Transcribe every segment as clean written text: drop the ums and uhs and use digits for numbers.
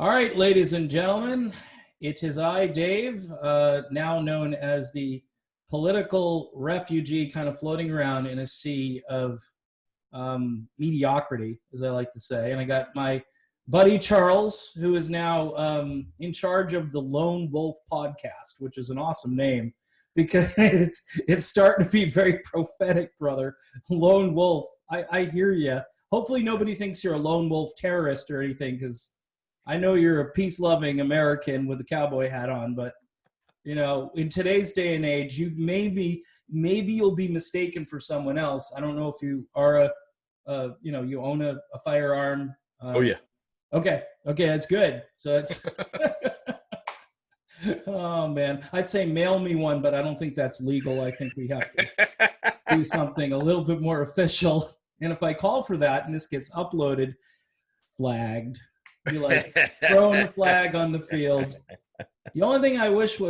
All right, ladies and gentlemen, it is I, Dave, now known as the political refugee, kind of floating around in a sea of mediocrity, as I like to say. And I got my buddy Charles, who is now in charge of the Lone Wolf podcast, which is an awesome name because it's starting to be very prophetic, brother. Lone Wolf. I hear you. Hopefully, nobody thinks you're a lone wolf terrorist or anything, because I know you're a peace-loving American with a cowboy hat on, but in today's day and age, maybe you'll be mistaken for someone else. I don't know if you are you own a firearm. Oh yeah. Okay, that's good. So it's oh man, I'd say mail me one, but I don't think that's legal. I think we have to do something a little bit more official. And if I call for that and this gets uploaded, flagged. Be like throwing the flag on the field. The only thing I wish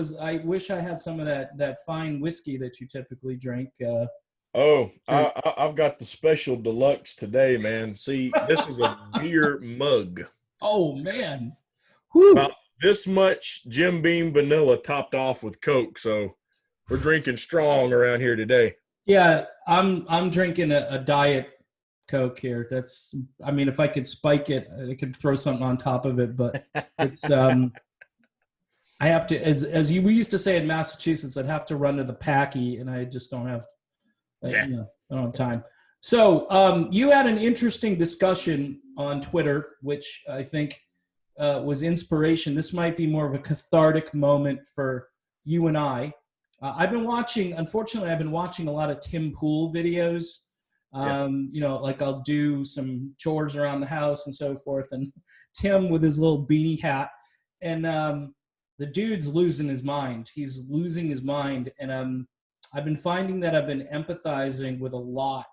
I had some of that fine whiskey that you typically drink. I've got the special deluxe today, man. See, this is a beer mug. Oh man, whew. About this much Jim Beam vanilla topped off with Coke. So we're drinking strong around here today. Yeah, I'm drinking a diet Coke here. If I could spike it, I could throw something on top of it, but it's I have to, we used to say in Massachusetts, I'd have to run to the packy, and I just don't have I don't have time. So you had an interesting discussion on Twitter, which I think was inspiration. This might be more of a cathartic moment for you and I. Unfortunately, I've been watching a lot of Tim Pool videos. Like I'll do some chores around the house and so forth, and Tim with his little beanie hat, and the dude's losing his mind. He's losing his mind, and I've been finding that I've been empathizing with a lot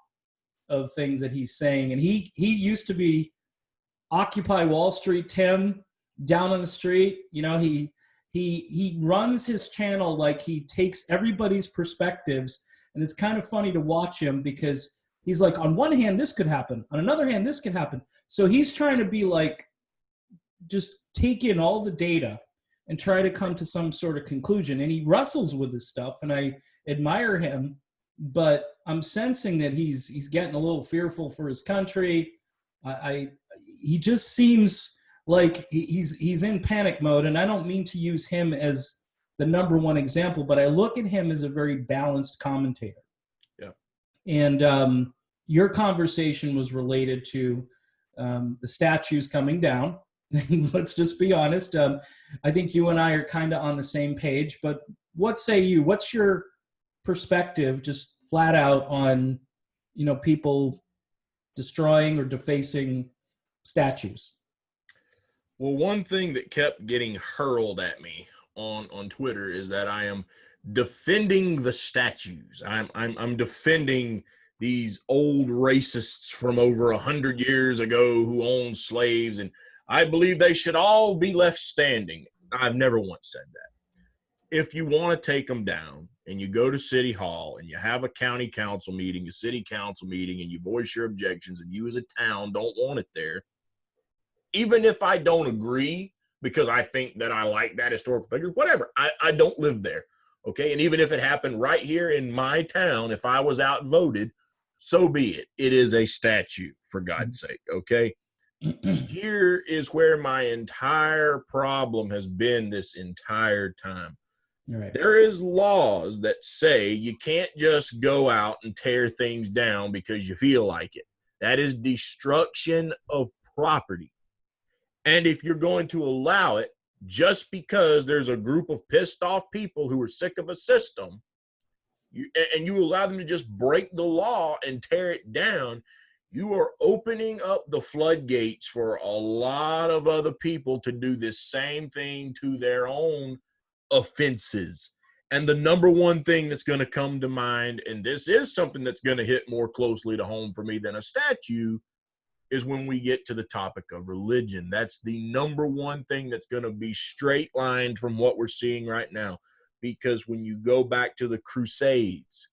of things that he's saying. And he used to be Occupy Wall Street Tim down on the street. He runs his channel like he takes everybody's perspectives, and it's kind of funny to watch him because he's like, on one hand, this could happen. On another hand, this could happen. So he's trying to be like, just take in all the data and try to come to some sort of conclusion. And he wrestles with this stuff, and I admire him, but I'm sensing that he's getting a little fearful for his country. He just seems like he's in panic mode, and I don't mean to use him as the number one example, but I look at him as a very balanced commentator. Yeah. And your conversation was related to the statues coming down. Let's just be honest. I think you and I are kind of on the same page, but what say you? What's your perspective, just flat out, on, people destroying or defacing statues? Well, one thing that kept getting hurled at me on Twitter is that I am defending the statues. I'm defending these old racists from over 100 years ago who owned slaves, and I believe they should all be left standing. I've never once said that. If you want to take them down and you go to City Hall and you have a county council meeting, a city council meeting, and you voice your objections, and you as a town don't want it there, even if I don't agree because I think that I like that historical figure, whatever, I don't live there, okay? And even if it happened right here in my town, if I was outvoted, so be it. It is a statue, for God's sake, okay? Here is where my entire problem has been this entire time. Right. There is laws that say you can't just go out and tear things down because you feel like it. That is destruction of property. And if you're going to allow it just because there's a group of pissed off people who are sick of a system, and you allow them to just break the law and tear it down, you are opening up the floodgates for a lot of other people to do this same thing to their own offenses. And the number one thing that's going to come to mind, and this is something that's going to hit more closely to home for me than a statue, is when we get to the topic of religion. That's the number one thing that's going to be straight lined from what we're seeing right now. Because when you go back to the Crusades,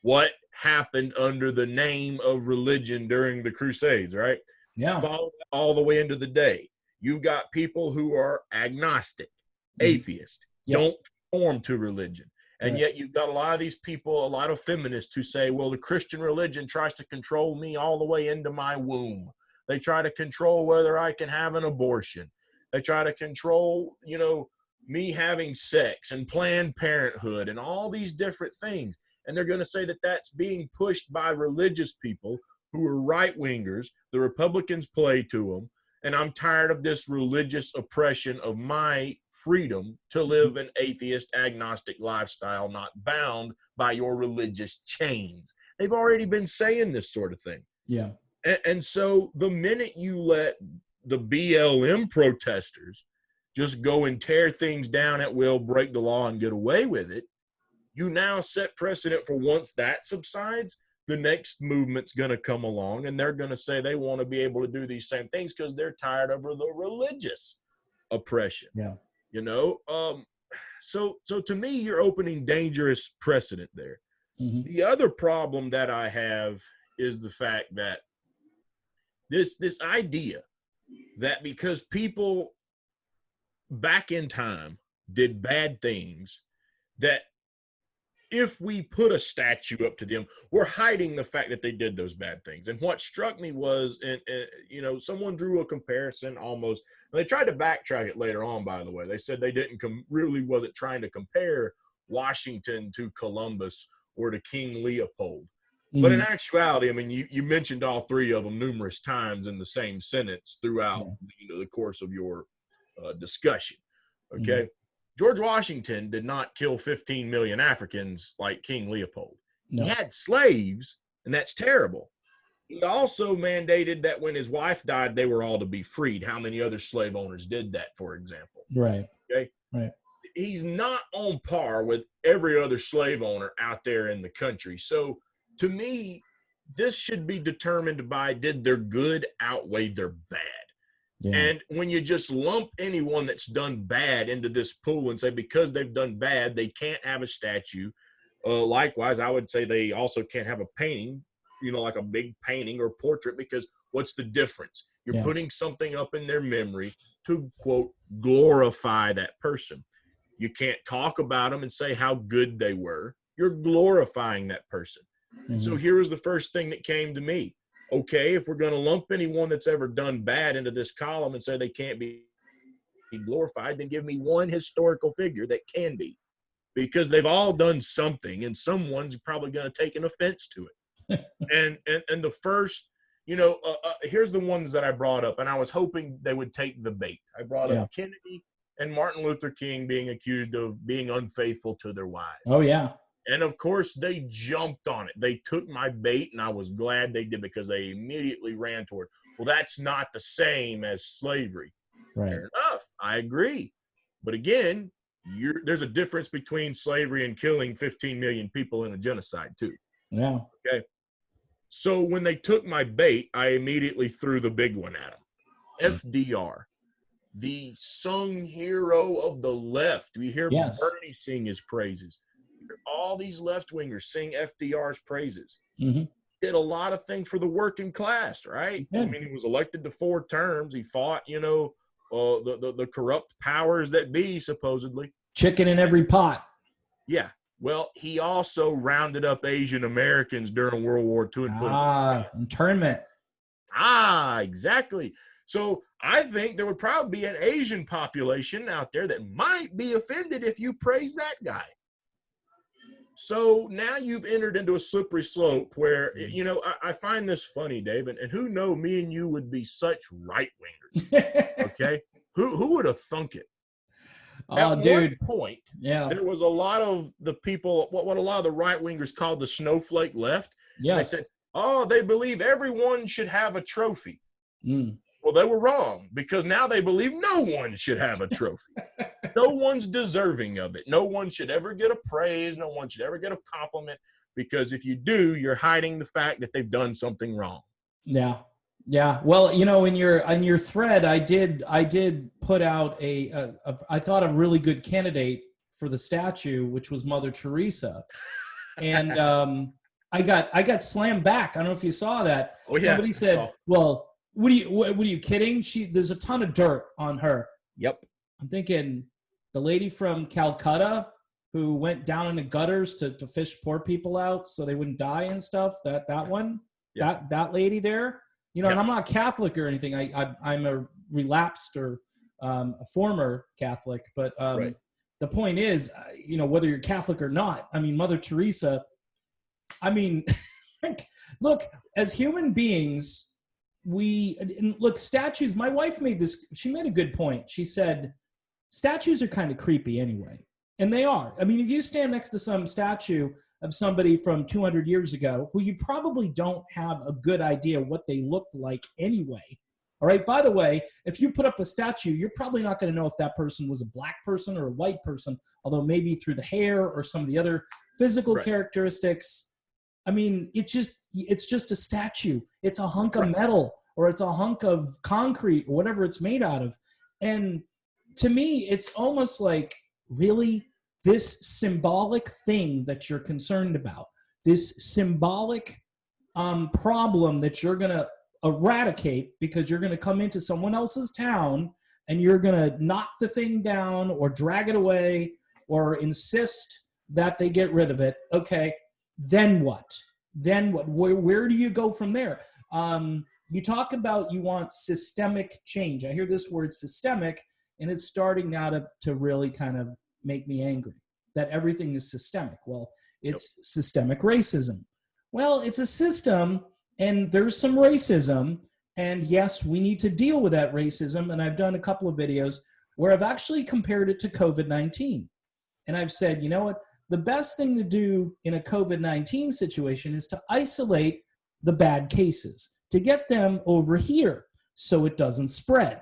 what happened under the name of religion during the Crusades, right? Yeah. Follow all the way into the day. You've got people who are agnostic, atheist, don't conform to religion. And yet you've got a lot of these people, a lot of feminists who say, well, the Christian religion tries to control me all the way into my womb. They try to control whether I can have an abortion. They try to control, me having sex and Planned Parenthood and all these different things. And they're going to say that that's being pushed by religious people who are right-wingers. The Republicans play to them. And I'm tired of this religious oppression of my freedom to live an atheist, agnostic lifestyle, not bound by your religious chains. They've already been saying this sort of thing. Yeah. And so the minute you let the BLM protesters just go and tear things down at will, break the law, and get away with it, you now set precedent for once that subsides, the next movement's going to come along, and they're going to say they want to be able to do these same things because they're tired of the religious oppression. Yeah. So to me, you're opening dangerous precedent there. Mm-hmm. The other problem that I have is the fact that this idea that because people back in time did bad things, that if we put a statue up to them, we're hiding the fact that they did those bad things. And what struck me was, someone drew a comparison almost. And they tried to backtrack it later on, by the way. They said they didn't really wasn't trying to compare Washington to Columbus or to King Leopold. Mm-hmm. But in actuality, I mean, you mentioned all three of them numerous times in the same sentence throughout the course of your discussion. Okay. Mm-hmm. George Washington did not kill 15 million Africans like King Leopold. No. He had slaves, and that's terrible. He also mandated that when his wife died, they were all to be freed. How many other slave owners did that, for example? Right. Okay. Right. He's not on par with every other slave owner out there in the country. So to me, this should be determined by, did their good outweigh their bad? Yeah. And when you just lump anyone that's done bad into this pool and say because they've done bad, they can't have a statue. Likewise, I would say they also can't have a painting, like a big painting or portrait, because what's the difference? You're putting something up in their memory to, quote, glorify that person. You can't talk about them and say how good they were. You're glorifying that person. Mm-hmm. So here was the first thing that came to me. Okay, if we're going to lump anyone that's ever done bad into this column and say they can't be glorified, then give me one historical figure that can be, because they've all done something, and someone's probably going to take an offense to it. and the first, here's the ones that I brought up, and I was hoping they would take the bait. I brought up Kennedy and Martin Luther King being accused of being unfaithful to their wives. Oh, yeah. And, of course, they jumped on it. They took my bait, and I was glad they did, because they immediately ran toward, well, that's not the same as slavery. Right. Fair enough. I agree. But, again, there's a difference between slavery and killing 15 million people in a genocide, too. Yeah. Okay. So when they took my bait, I immediately threw the big one at them. FDR, the sung hero of the left. We hear Bernie sing his praises. All these left-wingers sing FDR's praises. Mm-hmm. Did a lot of things for the working class, right? I mean, he was elected to 4 terms. He fought, the corrupt powers that be, supposedly. Chicken in every pot. Yeah. Well, he also rounded up Asian Americans during World War II and put them internment. Exactly. So I think there would probably be an Asian population out there that might be offended if you praise that guy. So now you've entered into a slippery slope where, I find this funny, David, and who knew me and you would be such right-wingers, okay? Who would have thunk it? At one point, there was a lot of the people, what a lot of the right-wingers called the snowflake left. Yes. They said, they believe everyone should have a trophy. Mm. Well, they were wrong, because now they believe no one should have a trophy. No one's deserving of it. No one should ever get a praise. No one should ever get a compliment, because if you do, you're hiding the fact that they've done something wrong. Yeah. Yeah. Well, in your thread, I did put out I thought a really good candidate for the statue, which was Mother Teresa. And I got slammed back. I don't know if you saw that. Oh, yeah. Somebody said, well, What are you kidding? There's a ton of dirt on her. Yep. I'm thinking the lady from Calcutta who went down in the gutters to fish poor people out so they wouldn't die and stuff. That one, that lady there. You know, and I'm not Catholic or anything. I'm a relapsed or a former Catholic, but Right. the point is, you know, whether you're Catholic or not, I mean, Mother Teresa. I mean, look, as human beings, look, statues. My wife made this. She made a good point. She said statues are kind of creepy anyway, and they are. I mean, if you stand next to some statue of somebody from 200 years ago who you probably don't have a good idea what they looked like anyway. All right. By the way, if you put up a statue, you're probably not going to know if that person was a black person or a white person, although maybe through the hair or some of the other physical characteristics. I mean, it's just a statue. It's a hunk of metal or it's a hunk of concrete or whatever it's made out of. And to me, it's almost like, really, this symbolic thing that you're concerned about, this symbolic problem that you're going to eradicate because you're going to come into someone else's town and you're going to knock the thing down or drag it away or insist that they get rid of it. Okay. Then what? Where do you go from there? You talk about you want systemic change. I hear this word systemic, and it's starting now to really kind of make me angry that everything is systemic. Well, it's systemic racism. Well, it's a system, and there's some racism, and yes, we need to deal with that racism, and I've done a couple of videos where I've actually compared it to COVID-19. And I've said, you know what? The best thing to do in a COVID-19 situation is to isolate the bad cases, to get them over here so it doesn't spread.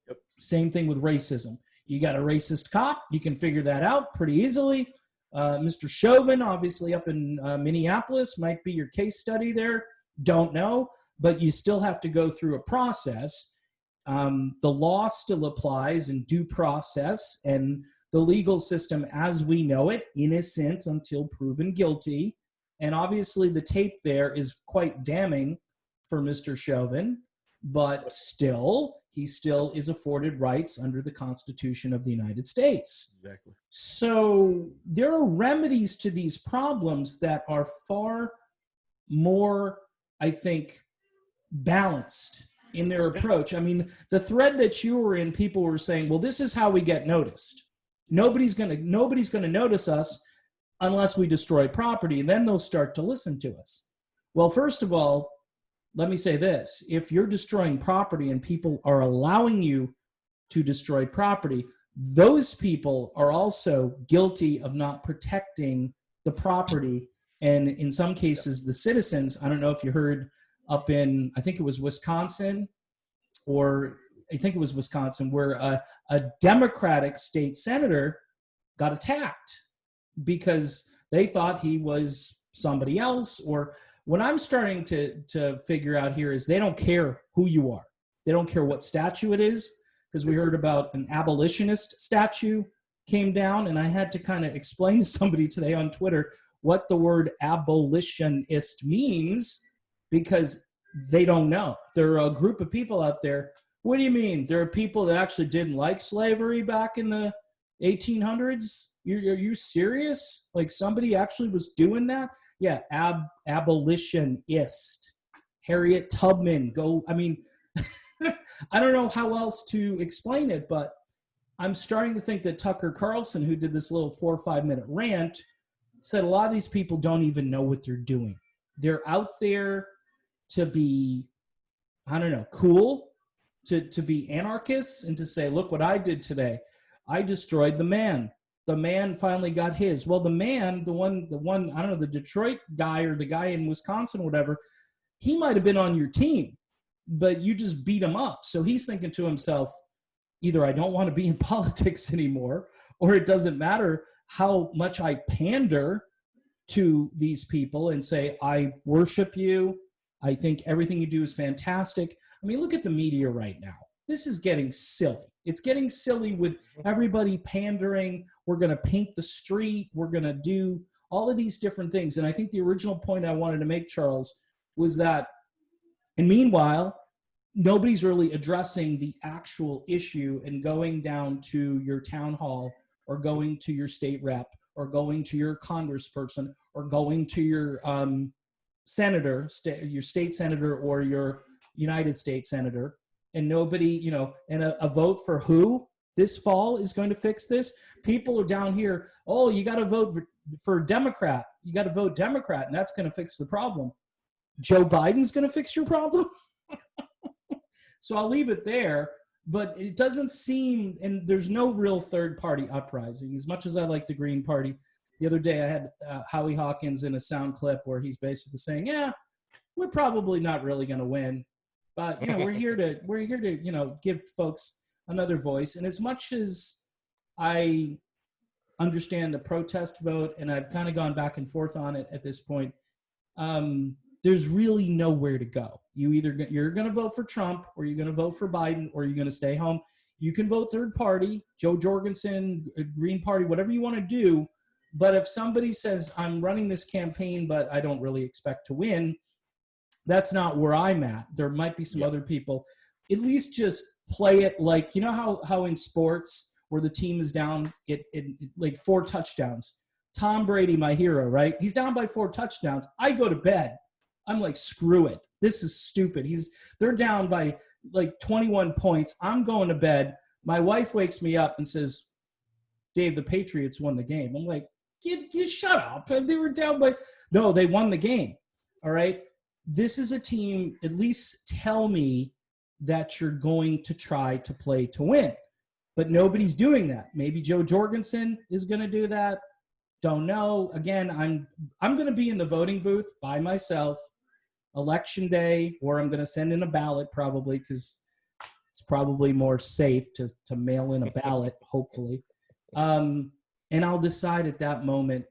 Yep. Same thing with racism. You got a racist cop, you can figure that out pretty easily. Mr. Chauvin, obviously up in Minneapolis, might be your case study there. Don't know, but you still have to go through a process. The law still applies in due process, and the legal system as we know it, innocent until proven guilty. And obviously the tape there is quite damning for Mr. Chauvin, but still, he still is afforded rights under the Constitution of the United States. Exactly. So there are remedies to these problems that are far more, I think, balanced in their approach. I mean, the thread that you were in, people were saying, well, this is how we get noticed. Nobody's gonna notice us unless we destroy property, and then they'll start to listen to us. Well, first of all, let me say this. If you're destroying property and people are allowing you to destroy property, those people are also guilty of not protecting the property, and in some cases, the citizens. I don't know if you heard up in, I think it was Wisconsin, where a Democratic state senator got attacked because they thought he was somebody else. Or what I'm starting to figure out here is they don't care who you are. They don't care what statue it is, because we heard about an abolitionist statue came down, and I had to kind of explain to somebody today on Twitter what the word abolitionist means, because they don't know. There are a group of people out there. What do you mean? There are people that actually didn't like slavery back in the 1800s? Are you serious? Like somebody actually was doing that? Yeah, abolitionist. Harriet Tubman. I mean, I don't know how else to explain it, but I'm starting to think that Tucker Carlson, who did this little 4 or 5 minute rant, said a lot of these people don't even know what they're doing. They're out there to be, I don't know, cool, to be anarchists and to say, look what I did today. I destroyed the man. The man finally got his. Well, the man, the one, I don't know, the Detroit guy or the guy in Wisconsin, whatever, he might have been on your team, but you just beat him up. So he's thinking to himself, either I don't want to be in politics anymore, or it doesn't matter how much I pander to these people and say, I worship you. I think everything you do is fantastic. I mean, look at the media right now. This is getting silly. It's getting silly with everybody pandering. We're going to paint the street. We're going to do all of these different things. And I think the original point I wanted to make, Charles, was that, and meanwhile, nobody's really addressing the actual issue and going down to your town hall or going to your state rep or going to your congressperson or going to your senator, your state senator or your United States senator, and nobody, and a vote for who this fall is going to fix this. People are down here, oh, you got to vote for Democrat. You got to vote Democrat, and that's going to fix the problem. Joe Biden's going to fix your problem? So I'll leave it there, but it doesn't seem, and there's no real third-party uprising. As much as I like the Green Party, the other day I had Howie Hawkins in a sound clip where he's basically saying, yeah, we're probably not really going to win, but, we're here to give folks another voice. And as much as I understand the protest vote, and I've kind of gone back and forth on it at this point, there's really nowhere to go. You're going to vote for Trump, or you're going to vote for Biden, or you're going to stay home. You can vote third party, Joe Jorgensen, Green Party, whatever you want to do. But if somebody says, I'm running this campaign, but I don't really expect to win, that's not where I'm at. There might be some other people. At least just play it like, how in sports where the team is down like 4 touchdowns. Tom Brady, my hero, right? He's down by 4 touchdowns. I go to bed. I'm like, screw it. This is stupid. They're down by like 21 points. I'm going to bed. My wife wakes me up and says, Dave, the Patriots won the game. I'm like, you shut up. They were down by, no, they won the game. All right. This is a team, at least tell me that you're going to try to play to win. But nobody's doing that. Maybe Joe Jorgensen is going to do that. Don't know. Again, I'm going to be in the voting booth by myself election day, or I'm going to send in a ballot probably, because it's probably more safe to mail in a ballot, hopefully. And I'll decide at that moment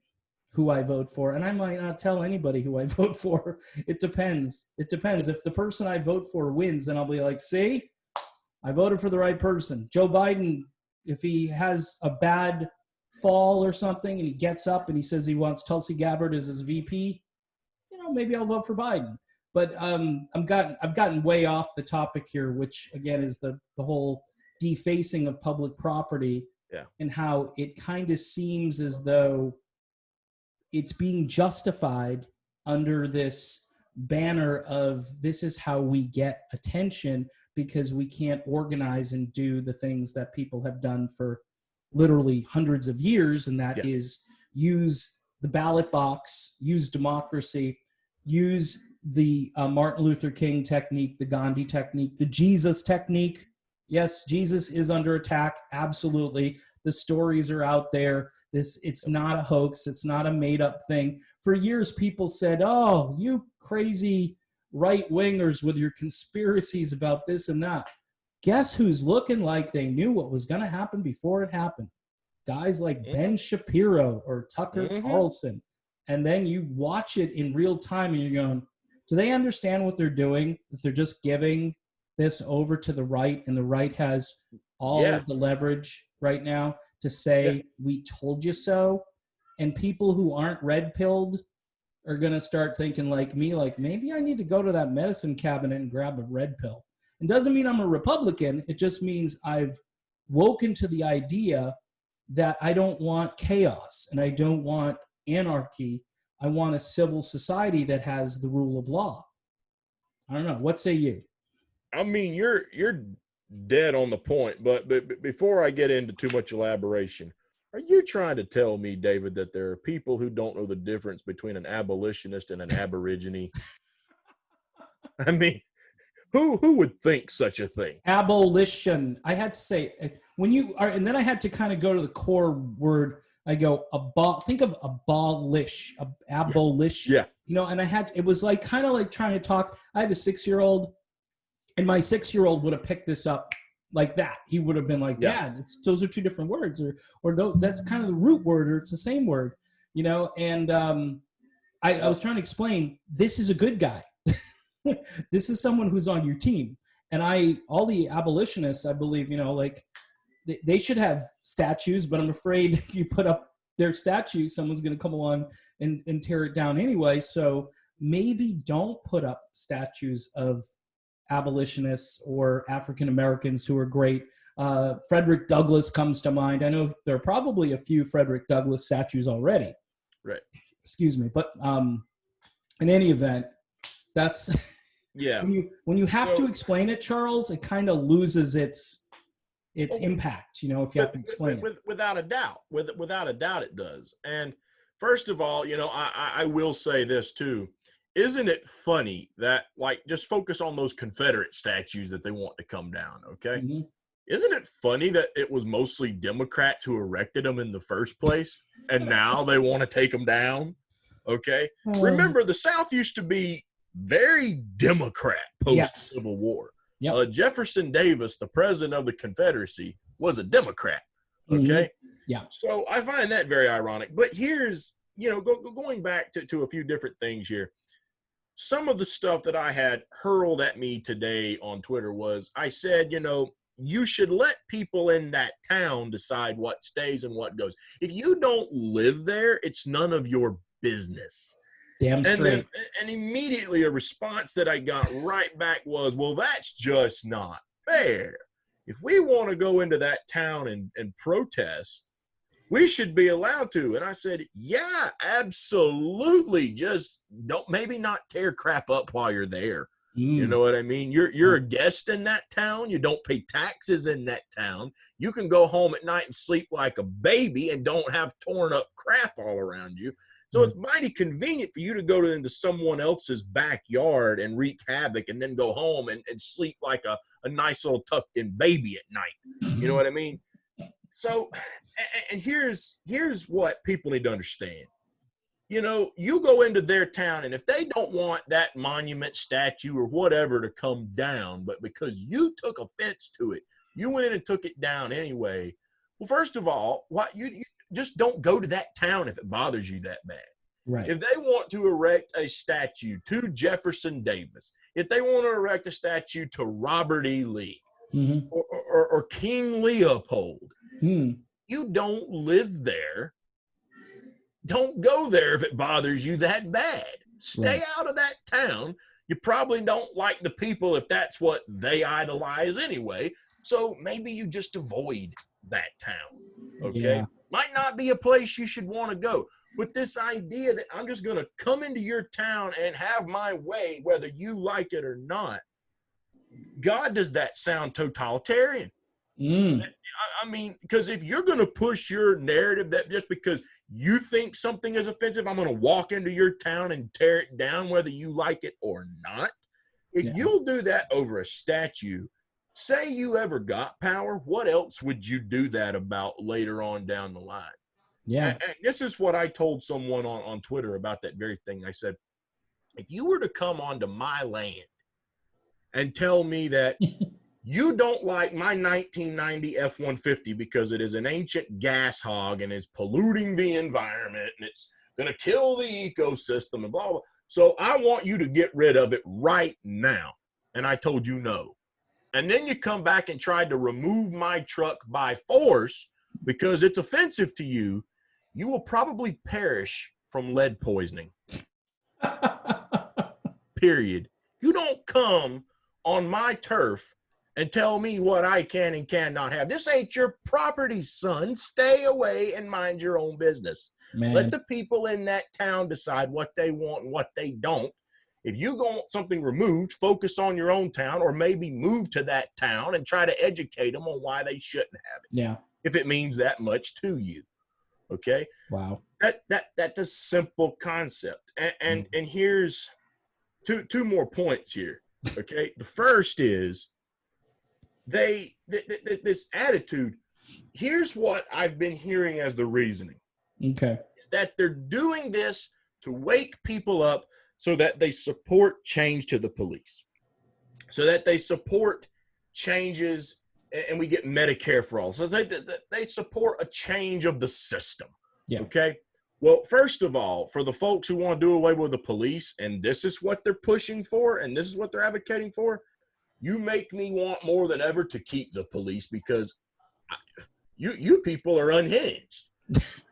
who I vote for. And I might not tell anybody who I vote for. It depends. If the person I vote for wins, then I'll be like, see, I voted for the right person. Joe Biden, if he has a bad fall or something and he gets up and he says he wants Tulsi Gabbard as his VP, maybe I'll vote for Biden. But I've gotten way off the topic here, which again is the whole defacing of public property, and how it kind of seems as though it's being justified under this banner of this is how we get attention, because we can't organize and do the things that people have done for literally hundreds of years, and that is use the ballot box, use democracy, use the Martin Luther King technique, the Gandhi technique, the Jesus technique. Yes, Jesus is under attack. Absolutely. The stories are out there. It's not a hoax. It's not a made-up thing. For years, people said, oh, you crazy right-wingers with your conspiracies about this and that. Guess who's looking like they knew what was going to happen before it happened? Guys like Ben Shapiro or Tucker Carlson. And then you watch it in real time and you're going, do they understand what they're doing? That they're just giving this over to the right, and the right has all the leverage right now to say, we told you so. And people who aren't red-pilled are going to start thinking like me, like maybe I need to go to that medicine cabinet and grab a red pill. It doesn't mean I'm a Republican. It just means I've woken to the idea that I don't want chaos and I don't want anarchy. I want a civil society that has the rule of law. I don't know. What say you? I mean, you're dead on the point, but before I get into too much elaboration, are you trying to tell me, David, that there are people who don't know the difference between an abolitionist and an aborigine? I mean, who would think such a thing? Abolition. I had to say, when you are, and then I had to kind of go to the core word. I go, think of abolish, abolish. Yeah. And it was like kind of like trying to talk. I have a 6-year-old, and my 6-year-old would have picked this up like that. He would have been like, Dad, those are 2 different words, or that's kind of the root word, or it's the same word, and I was trying to explain, this is a good guy. This is someone who's on your team. And all the abolitionists, I believe, like they should have statues, but I'm afraid if you put up their statue, someone's going to come along and tear it down anyway. So maybe don't put up statues of abolitionists or African Americans who are great. Frederick Douglass comes to mind. I know there are probably a few Frederick Douglass statues already. Right. Excuse me. But in any event, that's Yeah. when you have to explain it, Charles, it kind of loses its impact, if you have to explain it. Without a doubt. Without a doubt it does. And first of all, I will say this too. Isn't it funny that, like, just focus on those Confederate statues that they want to come down, okay? Mm-hmm. Isn't it funny that it was mostly Democrats who erected them in the first place, and now they want to take them down, okay? Remember, the South used to be very Democrat post-Civil War. Yep. Jefferson Davis, the president of the Confederacy, was a Democrat, okay? Mm-hmm. Yeah. So I find that very ironic. But here's, going back to a few different things here. Some of the stuff that I had hurled at me today on Twitter was, I said, you should let people in that town decide what stays and what goes. If you don't live there, it's none of your business. Damn straight. And immediately a response that I got right back was, well, that's just not fair. If we want to go into that town and protest, we should be allowed to. And I said, yeah, absolutely. Just maybe not tear crap up while you're there. You know what I mean? You're a guest in that town. You don't pay taxes in that town. You can go home at night and sleep like a baby and don't have torn up crap all around you. So it's mighty convenient for you to go into someone else's backyard and wreak havoc and then go home and sleep like a nice little tucked in baby at night. You know what I mean? So, and here's what people need to understand. You go into their town, and if they don't want that monument, statue, or whatever to come down, but because you took offense to it, you went in and took it down anyway. Well, first of all, you just don't go to that town if it bothers you that bad. Right. If they want to erect a statue to Jefferson Davis, if they want to erect a statue to Robert E. Lee, mm-hmm. or King Leopold, you don't live there. Don't go there if it bothers you that bad. Stay out of that town. You probably don't like the people if that's what they idolize anyway. So maybe you just avoid that town. Okay. Yeah. Might not be a place you should want to go. But this idea that I'm just going to come into your town and have my way, whether you like it or not, God, does that sound totalitarian? I mean, because if you're going to push your narrative that just because you think something is offensive, I'm going to walk into your town and tear it down, whether you like it or not. If you'll do that over a statue, say you ever got power, what else would you do that about later on down the line? Yeah. And this is what I told someone on Twitter about that very thing. I said, if you were to come onto my land and tell me that you don't like my 1990 F-150 because it is an ancient gas hog and is polluting the environment and it's going to kill the ecosystem and blah, blah. So I want you to get rid of it right now. And I told you no. And then you come back and tried to remove my truck by force because it's offensive to you. You will probably perish from lead poisoning. Period. You don't come on my turf and tell me what I can and cannot have. This ain't your property, son. Stay away and mind your own business. Man. Let the people in that town decide what they want and what they don't. If you want something removed, focus on your own town or maybe move to that town and try to educate them on why they shouldn't have it. Yeah. If it means that much to you. Okay? Wow. That's a simple concept. And here's two more points here. Okay? The first is this attitude, here's what I've been hearing as the reasoning. Okay. Is that they're doing this to wake people up so that they support change to the police, so that they support changes and we get Medicare for all. So they support a change of the system. Yeah. Okay. Well, first of all, for the folks who want to do away with the police, and this is what they're pushing for, and this is what they're advocating for, you make me want more than ever to keep the police because you people are unhinged.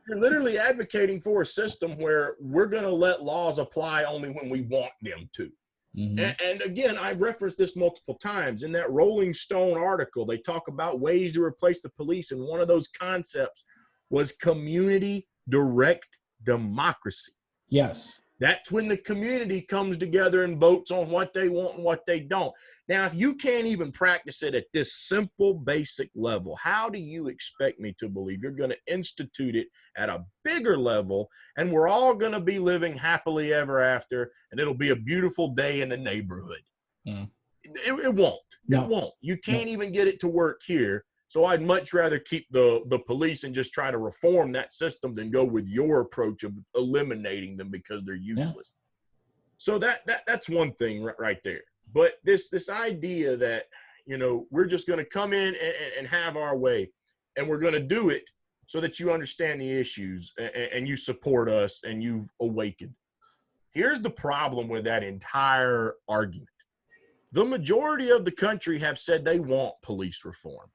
You're literally advocating for a system where we're going to let laws apply only when we want them to. And again, I've referenced this multiple times. In that Rolling Stone article, they talk about ways to replace the police, and one of those concepts was community direct democracy. Yes. That's when the community comes together and votes on what they want and what they don't. Now, if you can't even practice it at this simple, basic level, how do you expect me to believe you're going to institute it at a bigger level, and we're all going to be living happily ever after, and it'll be a beautiful day in the neighborhood? It won't. No. It won't. You can't even get it to work here. So I'd much rather keep the police and just try to reform that system than go with your approach of eliminating them because they're useless. So that's one thing right there. But this idea that, we're just going to come in and have our way, and we're going to do it so that you understand the issues and you support us and you've awakened. Here's the problem with that entire argument. The majority of the country have said they want police reform.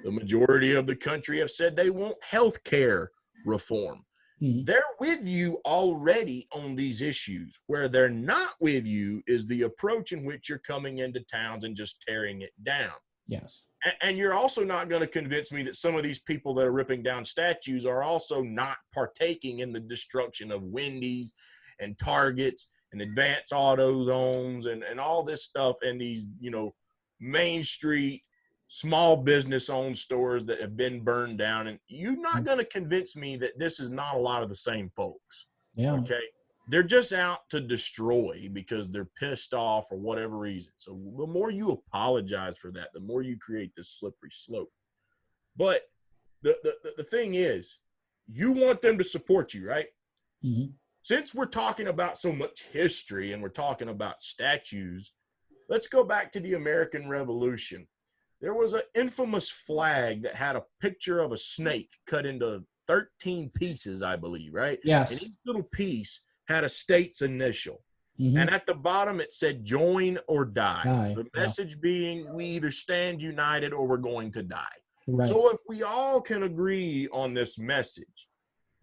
The majority of the country have said they want health care reform. They're with you already on these issues. Where they're not with you is the approach in which you're coming into towns and just tearing it down. Yes. And you're also not going to convince me that some of these people that are ripping down statues are also not partaking in the destruction of Wendy's and Targets and Advanced Auto Zones and all this stuff, and these, Main Street small business owned stores that have been burned down. And you're not going to convince me that this is not a lot of the same folks. Yeah. Okay. They're just out to destroy because they're pissed off for whatever reason. So the more you apologize for that, the more you create this slippery slope. But the thing is, you want them to support you, right? Since we're talking about so much history and we're talking about statues, let's go back to the American Revolution. There was an infamous flag that had a picture of a snake cut into 13 pieces, I believe, right? Yes. And each little piece had a state's initial. And at the bottom, it said, join or die. The message being, we either stand united or we're going to die. Right. So if we all can agree on this message,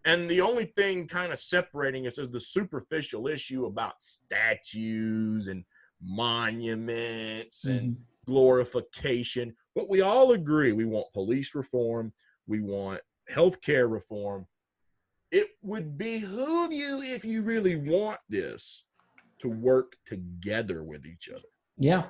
and the only thing kind of separating us is the superficial issue about statues and monuments and glorification, but we all agree we want police reform, we want healthcare reform. It would behoove you, if you really want this, to work together with each other. Yeah.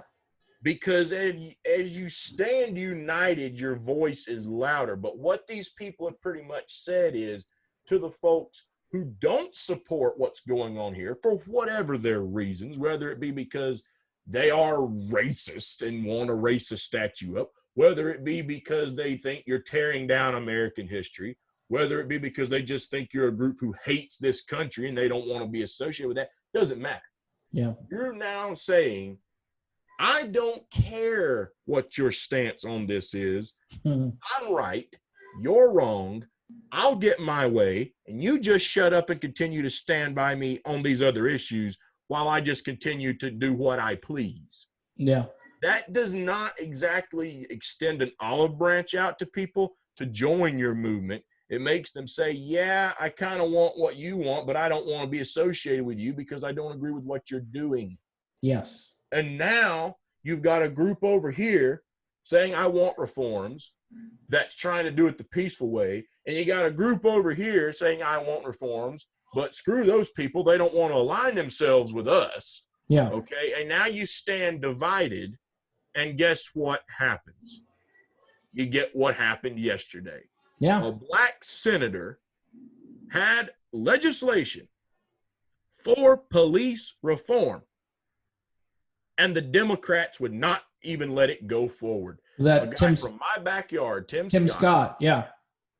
Because as you stand united, your voice is louder. But what these people have pretty much said is, to the folks who don't support what's going on here for whatever their reasons, whether it be because they are racist and want a racist statue up, whether it be because they think you're tearing down American history, whether it be because they just think you're a group who hates this country and they don't want to be associated with that, doesn't matter. Yeah. You're now saying, I don't care what your stance on this is. I'm right. You're wrong. I'll get my way, and you just shut up and continue to stand by me on these other issues while I just continue to do what I please. Yeah. That does not exactly extend an olive branch out to people to join your movement. It makes them say, yeah, I kind of want what you want, but I don't want to be associated with you because I don't agree with what you're doing. Yes. And now you've got a group over here saying, I want reforms, that's trying to do it the peaceful way. And you got a group over here saying, I want reforms, but screw those people. They don't want to align themselves with us. Yeah. Okay. And now you stand divided. And guess what happens? You get what happened yesterday. Yeah. A black senator had legislation for police reform, and the Democrats would not even let it go forward. Was that a guy from my backyard, Tim Scott? Yeah.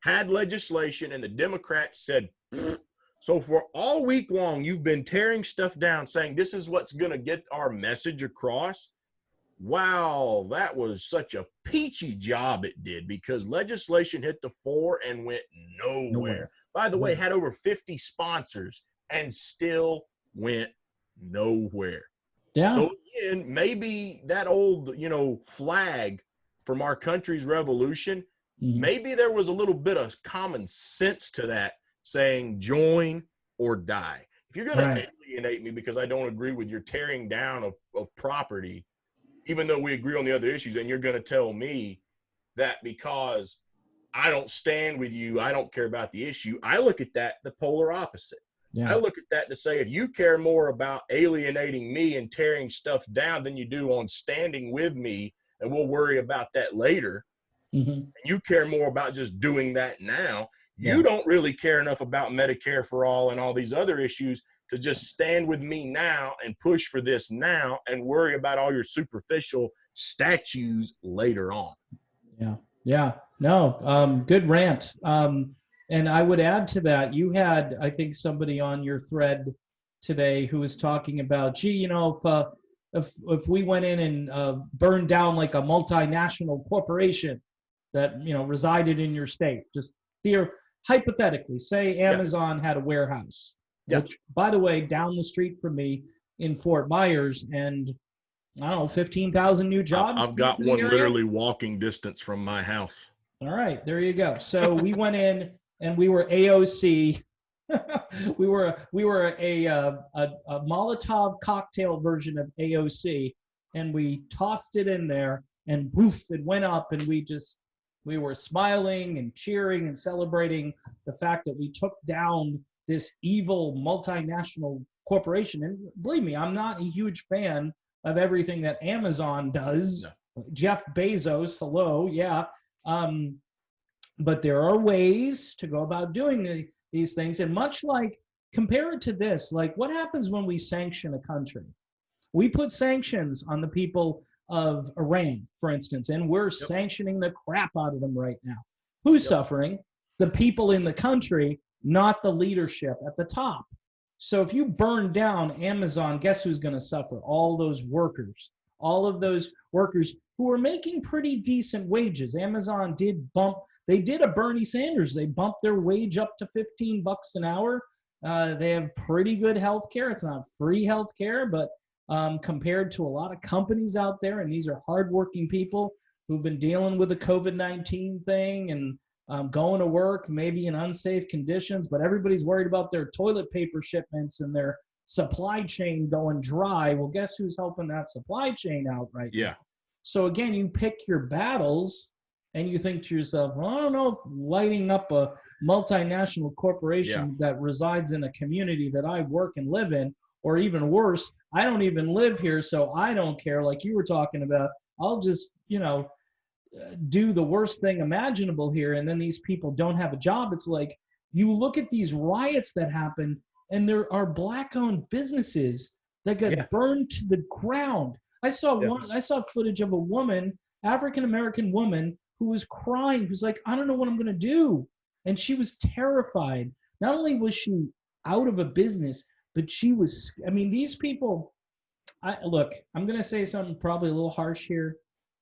Had legislation, and the Democrats said, pfft. So for all week long, you've been tearing stuff down, saying this is what's going to get our message across. Wow, that was such a peachy job it did, because legislation hit the floor and went nowhere. By the way, had over 50 sponsors and still went nowhere. Yeah. So again, maybe that old, flag from our country's revolution, maybe there was a little bit of common sense to that, saying join or die. If you're going to alienate me because I don't agree with your tearing down of property, even though we agree on the other issues, and you're going to tell me that because I don't stand with you, I don't care about the issue, I look at that the polar opposite. Yeah. I look at that to say, if you care more about alienating me and tearing stuff down than you do on standing with me, and we'll worry about that later, and you care more about just doing that now, you don't really care enough about Medicare for all and all these other issues to just stand with me now and push for this now and worry about all your superficial statues later on. Yeah. Yeah. No, good rant. And I would add to that, you had, I think, somebody on your thread today who was talking about, gee, you know, if we went in and burned down like a multinational corporation that, you know, resided in your state, just hypothetically, say Amazon had a warehouse, which, by the way, down the street from me in Fort Myers, and I don't know, 15,000 new jobs. I've got one literally walking distance from my house. All right, there you go. So we went in and we were AOC. we were a Molotov cocktail version of AOC, and we tossed it in there, and woof, it went up, and we were smiling and cheering and celebrating the fact that we took down this evil multinational corporation. And believe me, I'm not a huge fan of everything that Amazon does. No. Jeff Bezos, hello, yeah. But there are ways to go about doing these things. And much like, compare it to this, like what happens when we sanction a country? We put sanctions on the people of Iran, for instance, and we're sanctioning the crap out of them right now. Who's suffering? The people in the country, not the leadership at the top. So if you burn down Amazon, guess who's going to suffer? All those workers, all of those workers who are making pretty decent wages. Amazon they did a Bernie Sanders. They bumped their wage up to $15 an hour. They have pretty good health care. It's not free health care, but compared to a lot of companies out there, and these are hardworking people who've been dealing with the COVID-19 thing and going to work maybe in unsafe conditions, but everybody's worried about their toilet paper shipments and their supply chain going dry. Well, guess who's helping that supply chain out right now? So again, you pick your battles and you think to yourself, well, I don't know if lighting up a multinational corporation that resides in a community that I work and live in, or even worse, I don't even live here, so I don't care, like you were talking about. I'll just, you know, do the worst thing imaginable here, and then these people don't have a job. It's like you look at these riots that happen, and there are black-owned businesses that got burned to the ground. I saw footage of a woman, African-American woman, who was crying, who's like, I don't know what I'm going to do. And she was terrified. Not only was she out of a business, but she was, I mean, these people, look, I'm going to say something probably a little harsh here,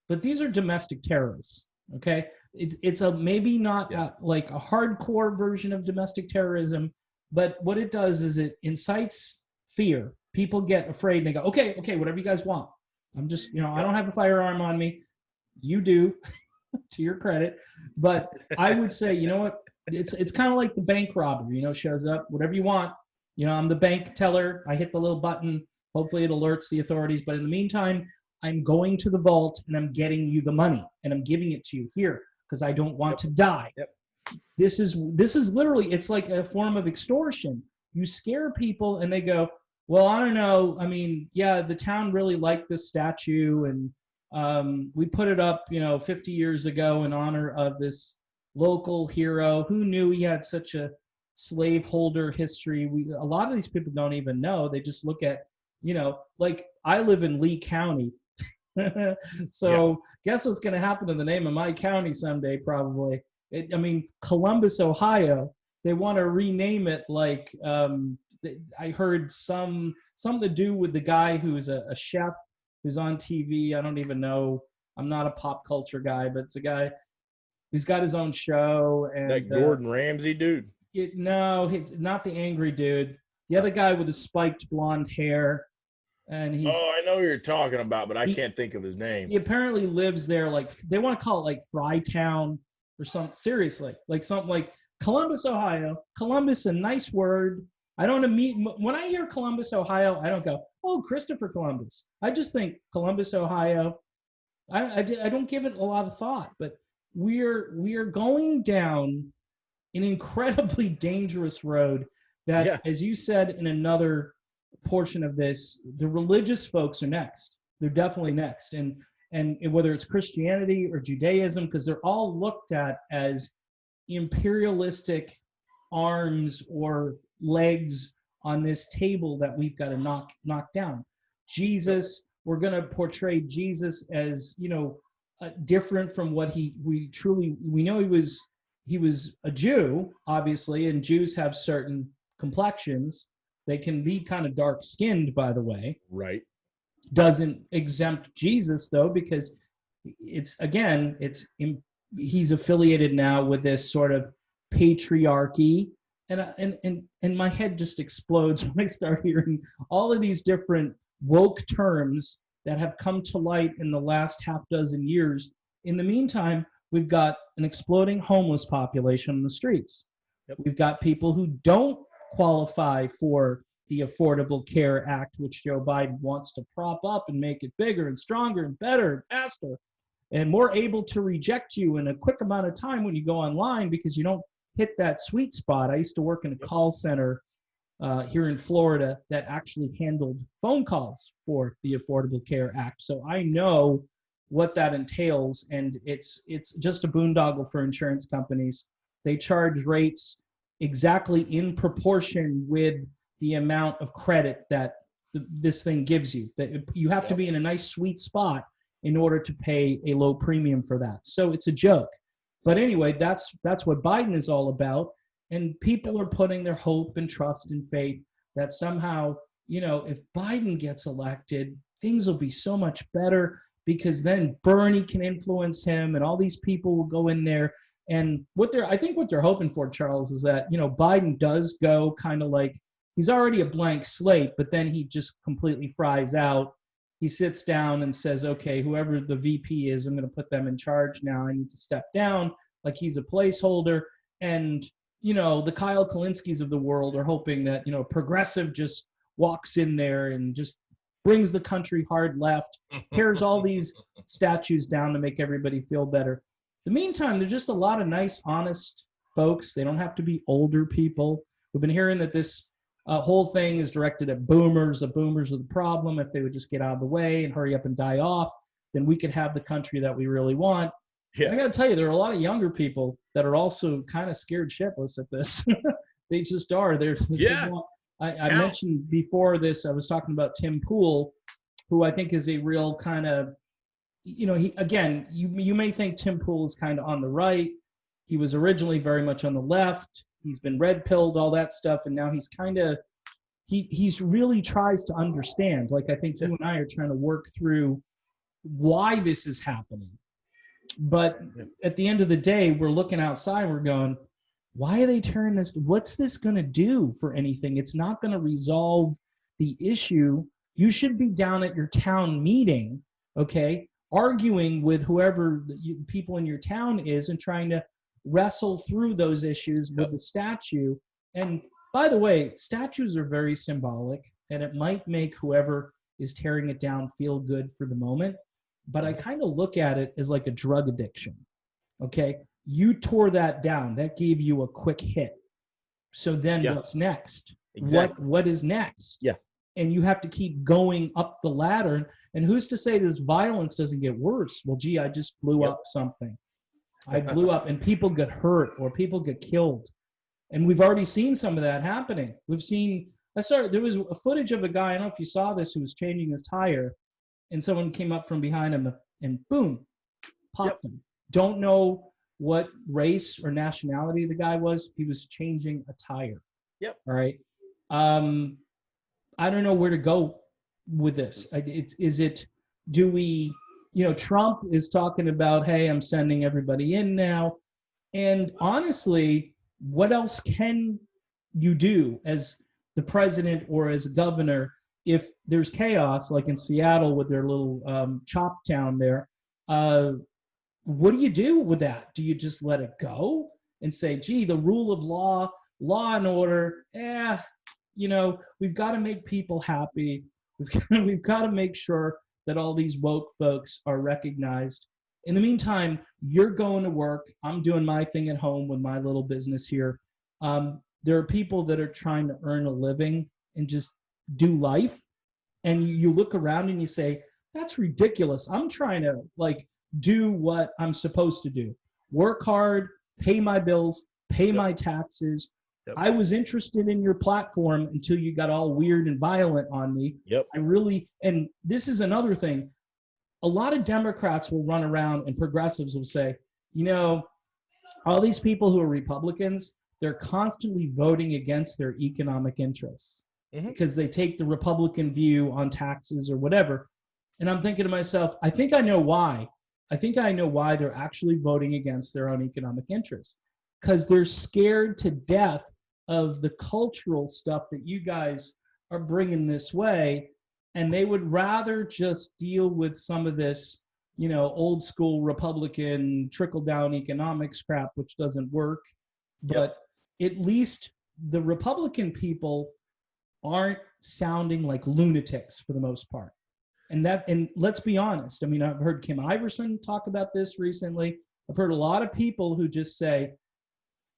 but these are domestic terrorists, okay? It's a maybe not like a hardcore version of domestic terrorism, but what it does is it incites fear. People get afraid and they go, okay, whatever you guys want. I'm just, you know, I don't have a firearm on me. You do, to your credit. But I would say, you know what? It's kind of like the bank robber, you know, shows up, whatever you want. You know, I'm the bank teller. I hit the little button. Hopefully it alerts the authorities. But in the meantime, I'm going to the vault and I'm getting you the money and I'm giving it to you here because I don't want to die. This is literally, it's like a form of extortion. You scare people and they go, well, I don't know. I mean, yeah, the town really liked this statue and we put it up, you know, 50 years ago in honor of this local hero. Who knew he had such a slaveholder history? A lot of these people don't even know. They just look at, you know, like I live in Lee County. So guess what's going to happen to the name of my county someday, probably. I mean, Columbus, Ohio, they want to rename it like, I heard something to do with the guy who's a chef who's on TV. I don't even know. I'm not a pop culture guy, but it's a guy who's got his own show. And that Gordon Ramsay dude? No, he's not the angry dude. The other guy with the spiked blonde hair. And he's, I know who you're talking about, but I can't think of his name. He apparently lives there. Like they want to call it like Frytown or something. Seriously, like something like Columbus, Ohio. Columbus, a nice word. I don't meet when I hear Columbus, Ohio. I don't go, oh, Christopher Columbus. I just think Columbus, Ohio. I don't give it a lot of thought, but we are going down an incredibly dangerous road that, Yeah. as you said in another portion of this, the religious folks are next. They're definitely next. And whether it's Christianity or Judaism, because they're all looked at as imperialistic arms or legs on this table that we've got to knock down. Jesus, we're going to portray Jesus as, different from what we know he was a Jew, obviously, and Jews have certain complexions. They can be kind of dark skinned, by the way. Right. Doesn't exempt Jesus, though, because he's affiliated now with this sort of patriarchy, and my head just explodes when I start hearing all of these different woke terms that have come to light in the last half dozen years. In the meantime, we've got an exploding homeless population on the streets. Yep. We've got people who don't qualify for the Affordable Care Act, which Joe Biden wants to prop up and make it bigger and stronger and better and faster and more able to reject you in a quick amount of time when you go online because you don't hit that sweet spot. I used to work in a call center here in Florida that actually handled phone calls for the Affordable Care Act. So I know what that entails, and it's just a boondoggle for insurance companies. They charge rates exactly in proportion with the amount of credit that this thing gives you. That you have to be in a nice sweet spot in order to pay a low premium for that. So it's a joke. But anyway, that's what Biden is all about. And people are putting their hope and trust and faith that somehow, if Biden gets elected, things will be so much better because then Bernie can influence him and all these people will go in there. And I think what they're hoping for, Charles, is that, Biden does go kind of like, he's already a blank slate, but then he just completely fries out. He sits down and says, okay, whoever the VP is, I'm going to put them in charge now. I need to step down, like he's a placeholder. And, the Kyle Kalinskis of the world are hoping that, progressive just walks in there and just brings the country hard left, tears all these statues down to make everybody feel better. In the meantime, there's just a lot of nice, honest folks. They don't have to be older people. We've been hearing that this whole thing is directed at boomers. The boomers are the problem. If they would just get out of the way and hurry up and die off, then we could have the country that we really want. Yeah. I got to tell you, there are a lot of younger people that are also kind of scared shitless at this. They just are. I mentioned before this, I was talking about Tim Pool, who I think is a real kind of, you may think Tim Pool is kind of on the right. He was originally very much on the left. He's been red-pilled, all that stuff, and now he's kind of he's really tries to understand. Like I think you and I are trying to work through why this is happening. But at the end of the day, we're looking outside, we're going, why are they turning this? What's this going to do for anything? It's not going to resolve the issue. You should be down at your town meeting, okay, arguing with whoever people in your town is and trying to wrestle through those issues with the statue. And by the way, statues are very symbolic, and it might make whoever is tearing it down feel good for the moment. But I kind of look at it as like a drug addiction. Okay, you tore that down. That gave you a quick hit. So then what's next? Exactly. What is next? Yeah. And you have to keep going up the ladder. And who's to say this violence doesn't get worse? Well, gee, I just blew up something. I blew up and people get hurt or people get killed. And we've already seen some of that happening. There was a footage of a guy, I don't know if you saw this, who was changing his tire, and someone came up from behind him and boom, popped him. Don't know what race or nationality the guy was. He was changing a tire. Yep. All right. I don't know where to go with this. Trump is talking about, hey, I'm sending everybody in now. And honestly, what else can you do as the president or as a governor if there's chaos, like in Seattle with their little chop town there? What do you do with that? Do you just let it go and say, gee, the rule of law and order, we've got to make people happy. We've got to make sure that all these woke folks are recognized. In the meantime, you're going to work. I'm doing my thing at home with my little business here. There are people that are trying to earn a living and just do life. And you look around and you say, that's ridiculous. I'm trying to do what I'm supposed to do. Work hard, pay my bills, pay my taxes. Yep. I was interested in your platform until you got all weird and violent on me. Yep. And this is another thing. A lot of Democrats will run around and progressives will say, all these people who are Republicans, they're constantly voting against their economic interests because they take the Republican view on taxes or whatever. And I'm thinking to myself, I think I know why. I think I know why they're actually voting against their own economic interests, because they're scared to death of the cultural stuff that you guys are bringing this way. And they would rather just deal with some of this, old school Republican trickle down economics crap, which doesn't work. But at least the Republican people aren't sounding like lunatics for the most part. And let's be honest. I mean, I've heard Kim Iverson talk about this recently. I've heard a lot of people who just say,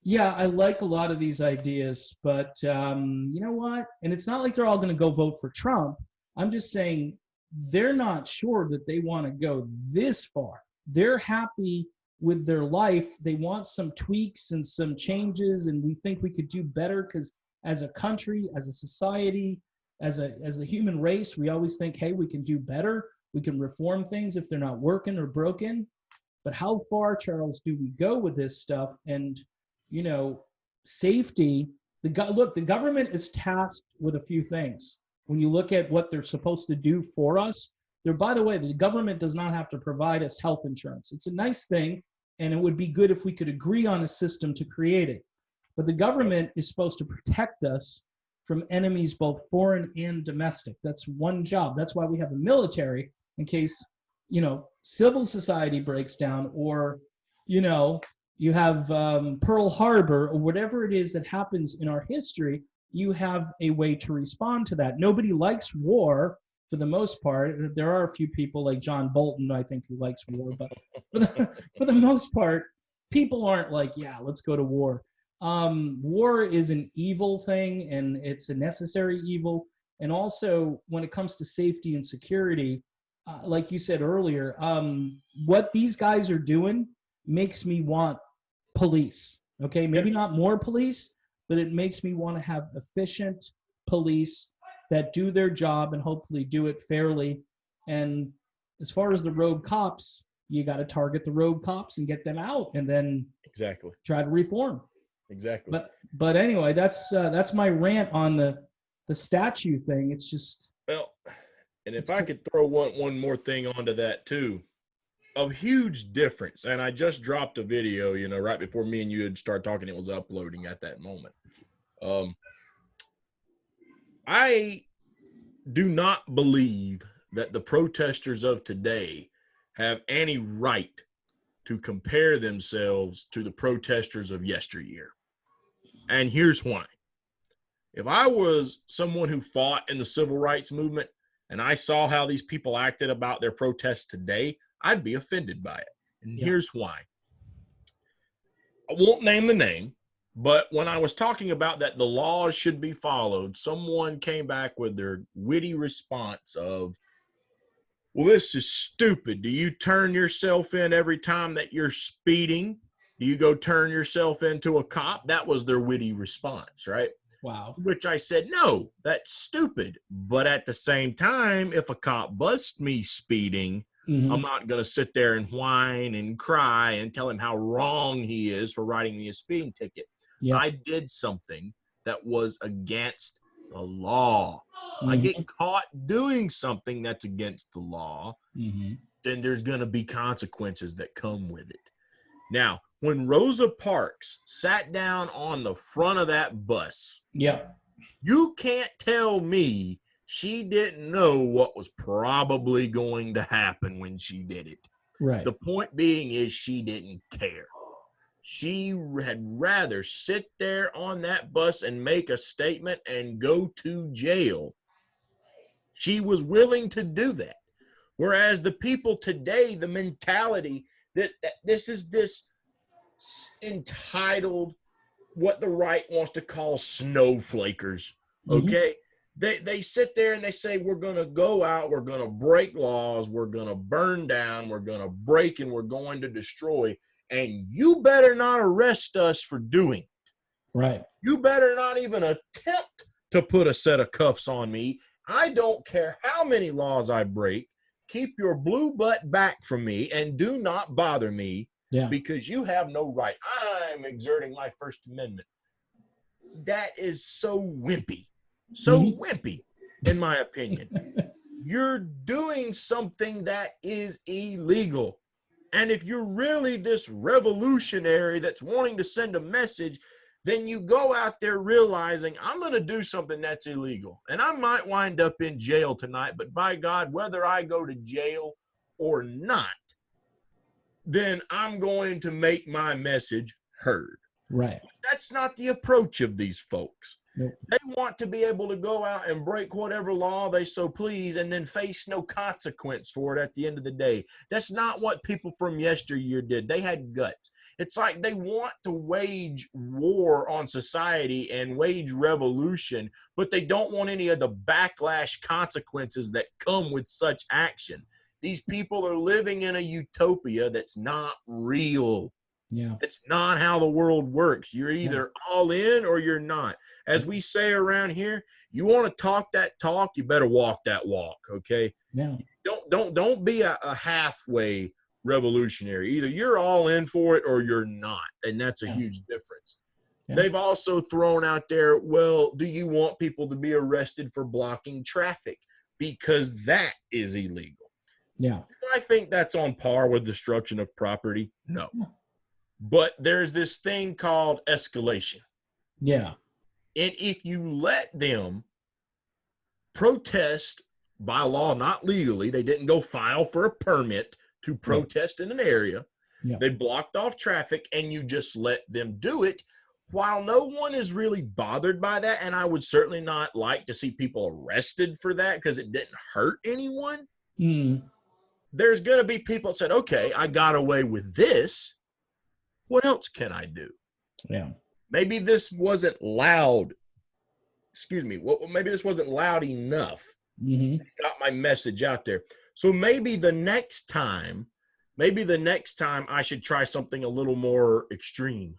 yeah, I like a lot of these ideas, but you know what? And it's not like they're all going to go vote for Trump. I'm just saying they're not sure that they want to go this far. They're happy with their life. They want some tweaks and some changes, and we think we could do better because as a country, as a society, as the human race, we always think, hey, we can do better. We can reform things if they're not working or broken. But how far, Charles, do we go with this stuff? And, safety, the government is tasked with a few things. When you look at what they're supposed to do for us, by the way, the government does not have to provide us health insurance. It's a nice thing, and it would be good if we could agree on a system to create it. But the government is supposed to protect us from enemies, both foreign and domestic. That's one job. That's why we have a military, in case, civil society breaks down, or, you have Pearl Harbor, or whatever it is that happens in our history, you have a way to respond to that. Nobody likes war for the most part. There are a few people like John Bolton, I think, who likes war, but for the most part, people aren't like, yeah, let's go to war. War is an evil thing, and it's a necessary evil. And also, when it comes to safety and security, like you said earlier, what these guys are doing makes me want police. Okay, maybe not more police, but it makes me want to have efficient police that do their job and hopefully do it fairly. And as far as the rogue cops, you got to target the rogue cops and get them out, and then try to reform. Exactly. But anyway, that's my rant on the statue thing. It's just, well, and if I could throw one more thing onto that too, a huge difference. And I just dropped a video, right before me and you had started talking. It was uploading at that moment. I do not believe that the protesters of today have any right to compare themselves to the protesters of yesteryear. And here's why. If I was someone who fought in the civil rights movement and I saw how these people acted about their protests today, I'd be offended by it. And here's why. I won't name the name, but when I was talking about that the laws should be followed, someone came back with their witty response of, well, this is stupid. Do you turn yourself in every time that you're speeding? Do you go turn yourself into a cop? That was their witty response, right? Wow. Which I said, no, that's stupid. But at the same time, if a cop busts me speeding, I'm not going to sit there and whine and cry and tell him how wrong he is for writing me a speeding ticket. Yep. I did something that was against the law. I get caught doing something that's against the law, then there's going to be consequences that come with it. Now, when Rosa Parks sat down on the front of that bus, you can't tell me she didn't know what was probably going to happen when she did it. Right. The point being is she didn't care. She had rather sit there on that bus and make a statement and go to jail. She was willing to do that. Whereas the people today, the mentality that this is this entitled, what the right wants to call snowflakers, okay? They sit there and they say, we're going to go out, we're going to break laws, we're going to burn down, we're going to break, and we're going to destroy, and you better not arrest us for doing it. Right. You better not even attempt to put a set of cuffs on me. I don't care how many laws I break. Keep your blue butt back from me and do not bother me, because you have no right. I'm exerting my First Amendment. That is so wimpy. So wimpy, in my opinion. You're doing something that is illegal. And if you're really this revolutionary that's wanting to send a message, then you go out there realizing, I'm going to do something that's illegal. And I might wind up in jail tonight, but by God, whether I go to jail or not, then I'm going to make my message heard. Right. That's not the approach of these folks. Nope. They want to be able to go out and break whatever law they so please and then face no consequence for it at the end of the day. That's not what people from yesteryear did. They had guts. It's like they want to wage war on society and wage revolution, but they don't want any of the backlash consequences that come with such action. These people are living in a utopia that's not real. Yeah. It's not how the world works. You're either all in or you're not. As we say around here, you want to talk that talk, you better walk that walk, okay? Yeah. Don't be a halfway revolutionary. Either you're all in for it or you're not, and that's a huge difference. Yeah. They've also thrown out there, well, do you want people to be arrested for blocking traffic? Because that is illegal. Yeah. Do I think that's on par with destruction of property? No. But there's this thing called escalation. Yeah. And if you let them protest by law, not legally, they didn't go file for a permit to protest in an area. Yeah. They blocked off traffic and you just let them do it. While no one is really bothered by that, and I would certainly not like to see people arrested for that because it didn't hurt anyone. There's going to be people that said, okay, I got away with this. What else can I do? Yeah. Maybe this wasn't loud. Excuse me. Maybe this wasn't loud enough. Got my message out there. So maybe the next time I should try something a little more extreme.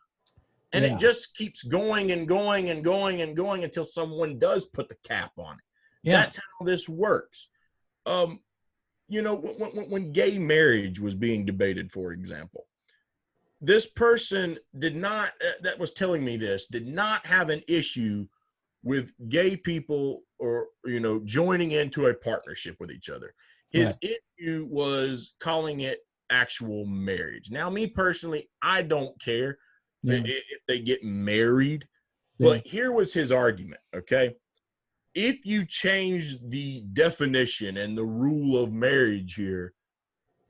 And it just keeps going and going and going and going until someone does put the cap on it. Yeah. That's how this works. You know, when gay marriage was being debated, for example, this person that was telling me this, did not have an issue with gay people or, you know, joining into a partnership with each other. His issue was calling it actual marriage. Now, me personally, I don't care if they get married, but here was his argument, okay? If you change the definition and the rule of marriage here,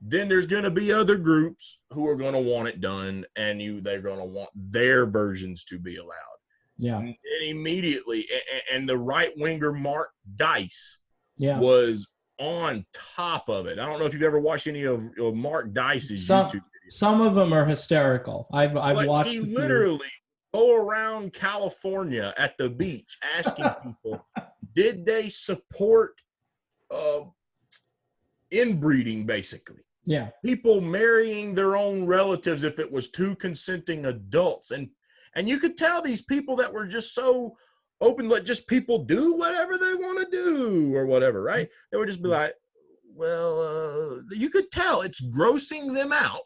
then there's going to be other groups who are going to want it done, and they're going to want their versions to be allowed. Yeah. And immediately, and the right-winger Mark Dice was on top of it. I don't know if you've ever watched any of Mark Dice's YouTube videos. Some of them are hysterical. I've watched. He literally go around California at the beach asking people, did they support inbreeding, basically? Yeah. People marrying their own relatives if it was two consenting adults. And you could tell these people that were just so open, let just people do whatever they want to do or whatever, right? They would just be like, well, you could tell it's grossing them out.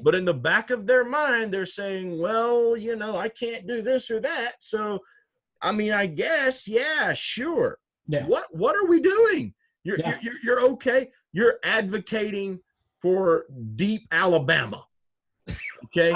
But in the back of their mind, they're saying, well, you know, I can't do this or that. So, I mean, I guess, yeah, sure. Yeah. What are we doing? You're okay. You're advocating for deep Alabama. Okay.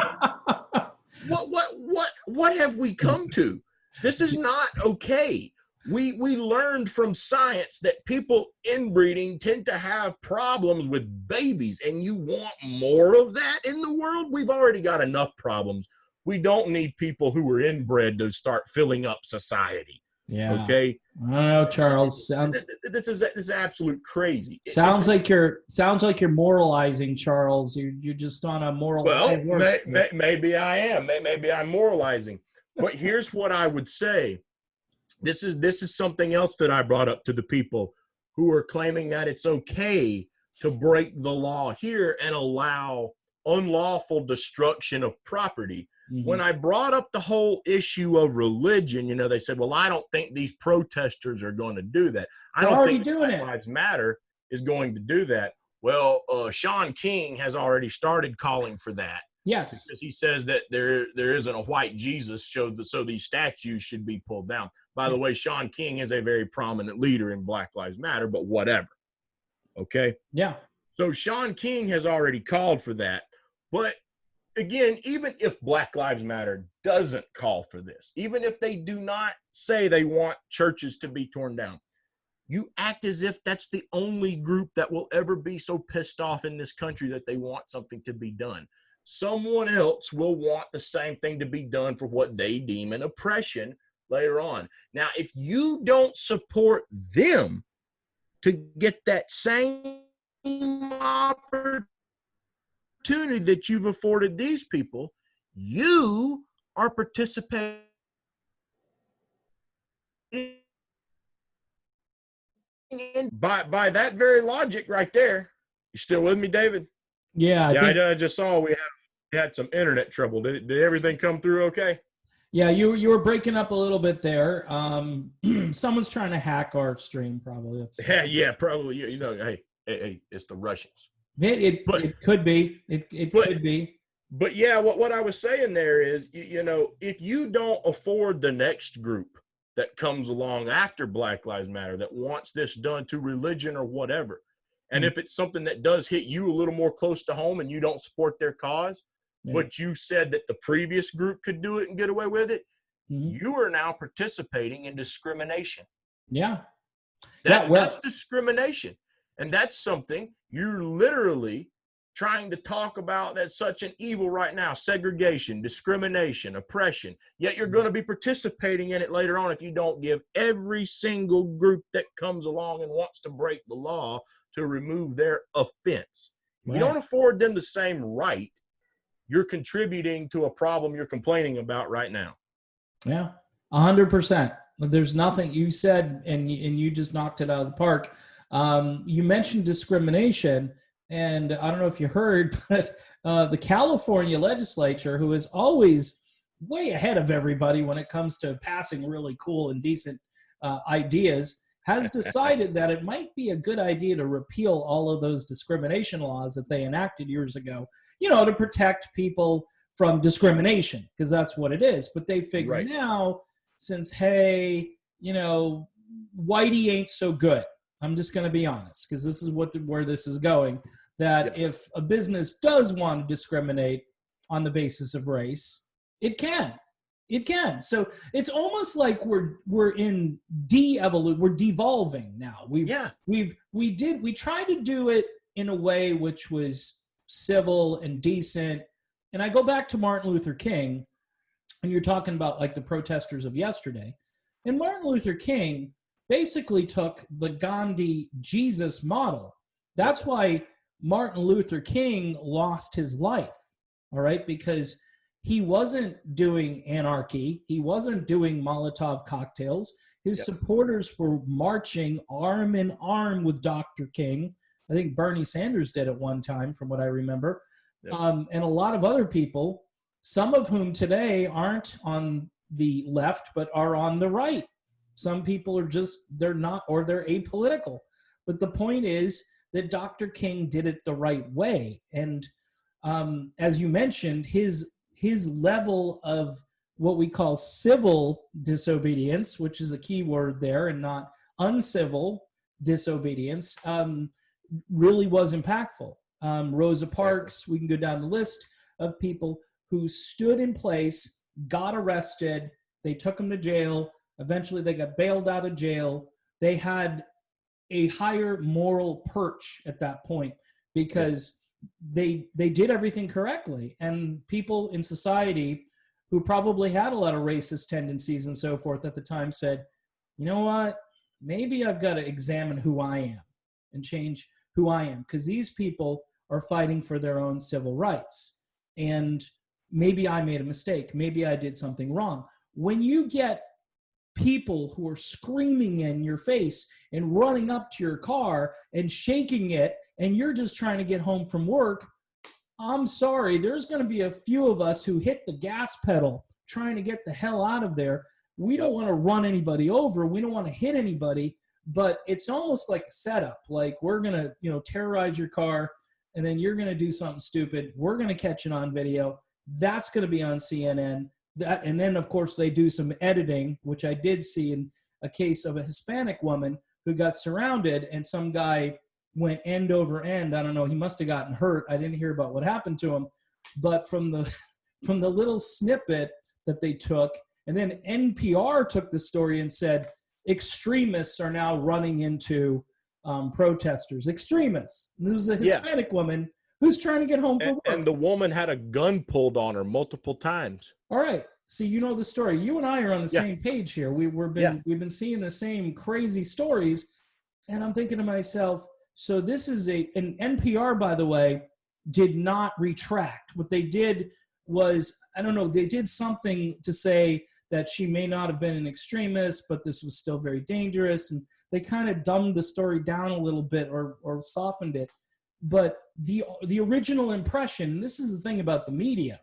What have we come to? This is not okay. We learned from science that people inbreeding tend to have problems with babies, and you want more of that in the world? We've already got enough problems. We don't need people who are inbred to start filling up society. Yeah. Okay. I don't know, Charles. This is absolute crazy. Sounds like you're moralizing, Charles. You're just on a moral high horse. Maybe I am. Maybe I'm moralizing. But here's what I would say. This is something else that I brought up to the people who are claiming that it's okay to break the law here and allow unlawful destruction of property. Mm-hmm. When I brought up the whole issue of religion, they said, well, I don't think these protesters are going to do that. I don't think Black Lives Matter is going to do that. Well, Sean King has already started calling for that. Yes. Because he says that there isn't a white Jesus, so these statues should be pulled down. By the way, Sean King is a very prominent leader in Black Lives Matter, but whatever. Okay? Yeah. So Sean King has already called for that. But again, even if Black Lives Matter doesn't call for this, even if they do not say they want churches to be torn down, you act as if that's the only group that will ever be so pissed off in this country that they want something to be done. Someone else will want the same thing to be done for what they deem an oppression later on. Now, if you don't support them to get that same opportunity that you've afforded these people, you are participating in by that very logic right there. You still with me, David? Yeah, I just saw we had some internet trouble. Did everything come through okay? Yeah, you were breaking up a little bit there. Someone's trying to hack our stream, probably. Yeah, probably. Hey, it's the Russians. It could be. It could be. But yeah, what I was saying there is, if you don't afford the next group that comes along after Black Lives Matter that wants this done to religion or whatever, and if it's something that does hit you a little more close to home and you don't support their cause, but you said that the previous group could do it and get away with it, you are now participating in discrimination. Yeah. That's discrimination. And that's something you're literally trying to talk about that's such an evil right now: segregation, discrimination, oppression. Yet you're going to be participating in it later on if you don't give every single group that comes along and wants to break the law to remove their offense. If you don't afford them the same right, you're contributing to a problem you're complaining about right now. Yeah, 100%. There's nothing you said, and you just knocked it out of the park. You mentioned discrimination, and I don't know if you heard, but the California legislature, who is always way ahead of everybody when it comes to passing really cool and decent ideas, has decided that it might be a good idea to repeal all of those discrimination laws that they enacted years ago, to protect people from discrimination, because that's what it is. But they figure now, since, hey, whitey ain't so good, I'm just going to be honest, because this is where this is going, that if a business does want to discriminate on the basis of race, it can. It can. So it's almost like we're in we're devolving now. We tried to do it in a way which was civil and decent. And I go back to Martin Luther King, and you're talking about like the protesters of yesterday. And Martin Luther King basically took the Gandhi Jesus model. That's why Martin Luther King lost his life, all right? Because he wasn't doing anarchy. He wasn't doing Molotov cocktails. His supporters were marching arm in arm with Dr. King. I think Bernie Sanders did at one time, from what I remember. And a lot of other people, some of whom today aren't on the left, but are on the right. Some people are they're not, or they're apolitical. But the point is that Dr. King did it the right way. And as you mentioned, his level of what we call civil disobedience, which is a key word there, and not uncivil disobedience, really was impactful. Rosa Parks, we can go down the list of people who stood in place, got arrested, they took them to jail, Eventually, they got bailed out of jail. They had a higher moral perch at that point because they did everything correctly. And people in society who probably had a lot of racist tendencies and so forth at the time said, you know what? Maybe I've got to examine who I am and change who I am, because these people are fighting for their own civil rights. And maybe I made a mistake. Maybe I did something wrong. When you get people who are screaming in your face and running up to your car and shaking it, and you're just trying to get home from work, I'm sorry, there's going to be a few of us who hit the gas pedal trying to get the hell out of there. We don't want to run anybody over. We don't want to hit anybody, but it's almost like a setup. Like, we're going to, terrorize your car, and then you're going to do something stupid. We're going to catch it on video. That's going to be on CNN. And then, of course, they do some editing, which I did see in a case of a Hispanic woman who got surrounded, and some guy went end over end. I don't know. He must have gotten hurt. I didn't hear about what happened to him. But from the little snippet that they took, and then NPR took the story and said, extremists are now running into protesters. Extremists. And there was a Hispanic woman who's trying to get home from work. And the woman had a gun pulled on her multiple times. All right. See, you know the story. You and I are on the same page here. We've been seeing the same crazy stories. And I'm thinking to myself, so this is an NPR, by the way, did not retract. What they did was, I don't know, they did something to say that she may not have been an extremist, but this was still very dangerous. And they kind of dumbed the story down a little bit or softened it. But the original impression, and this is the thing about the media,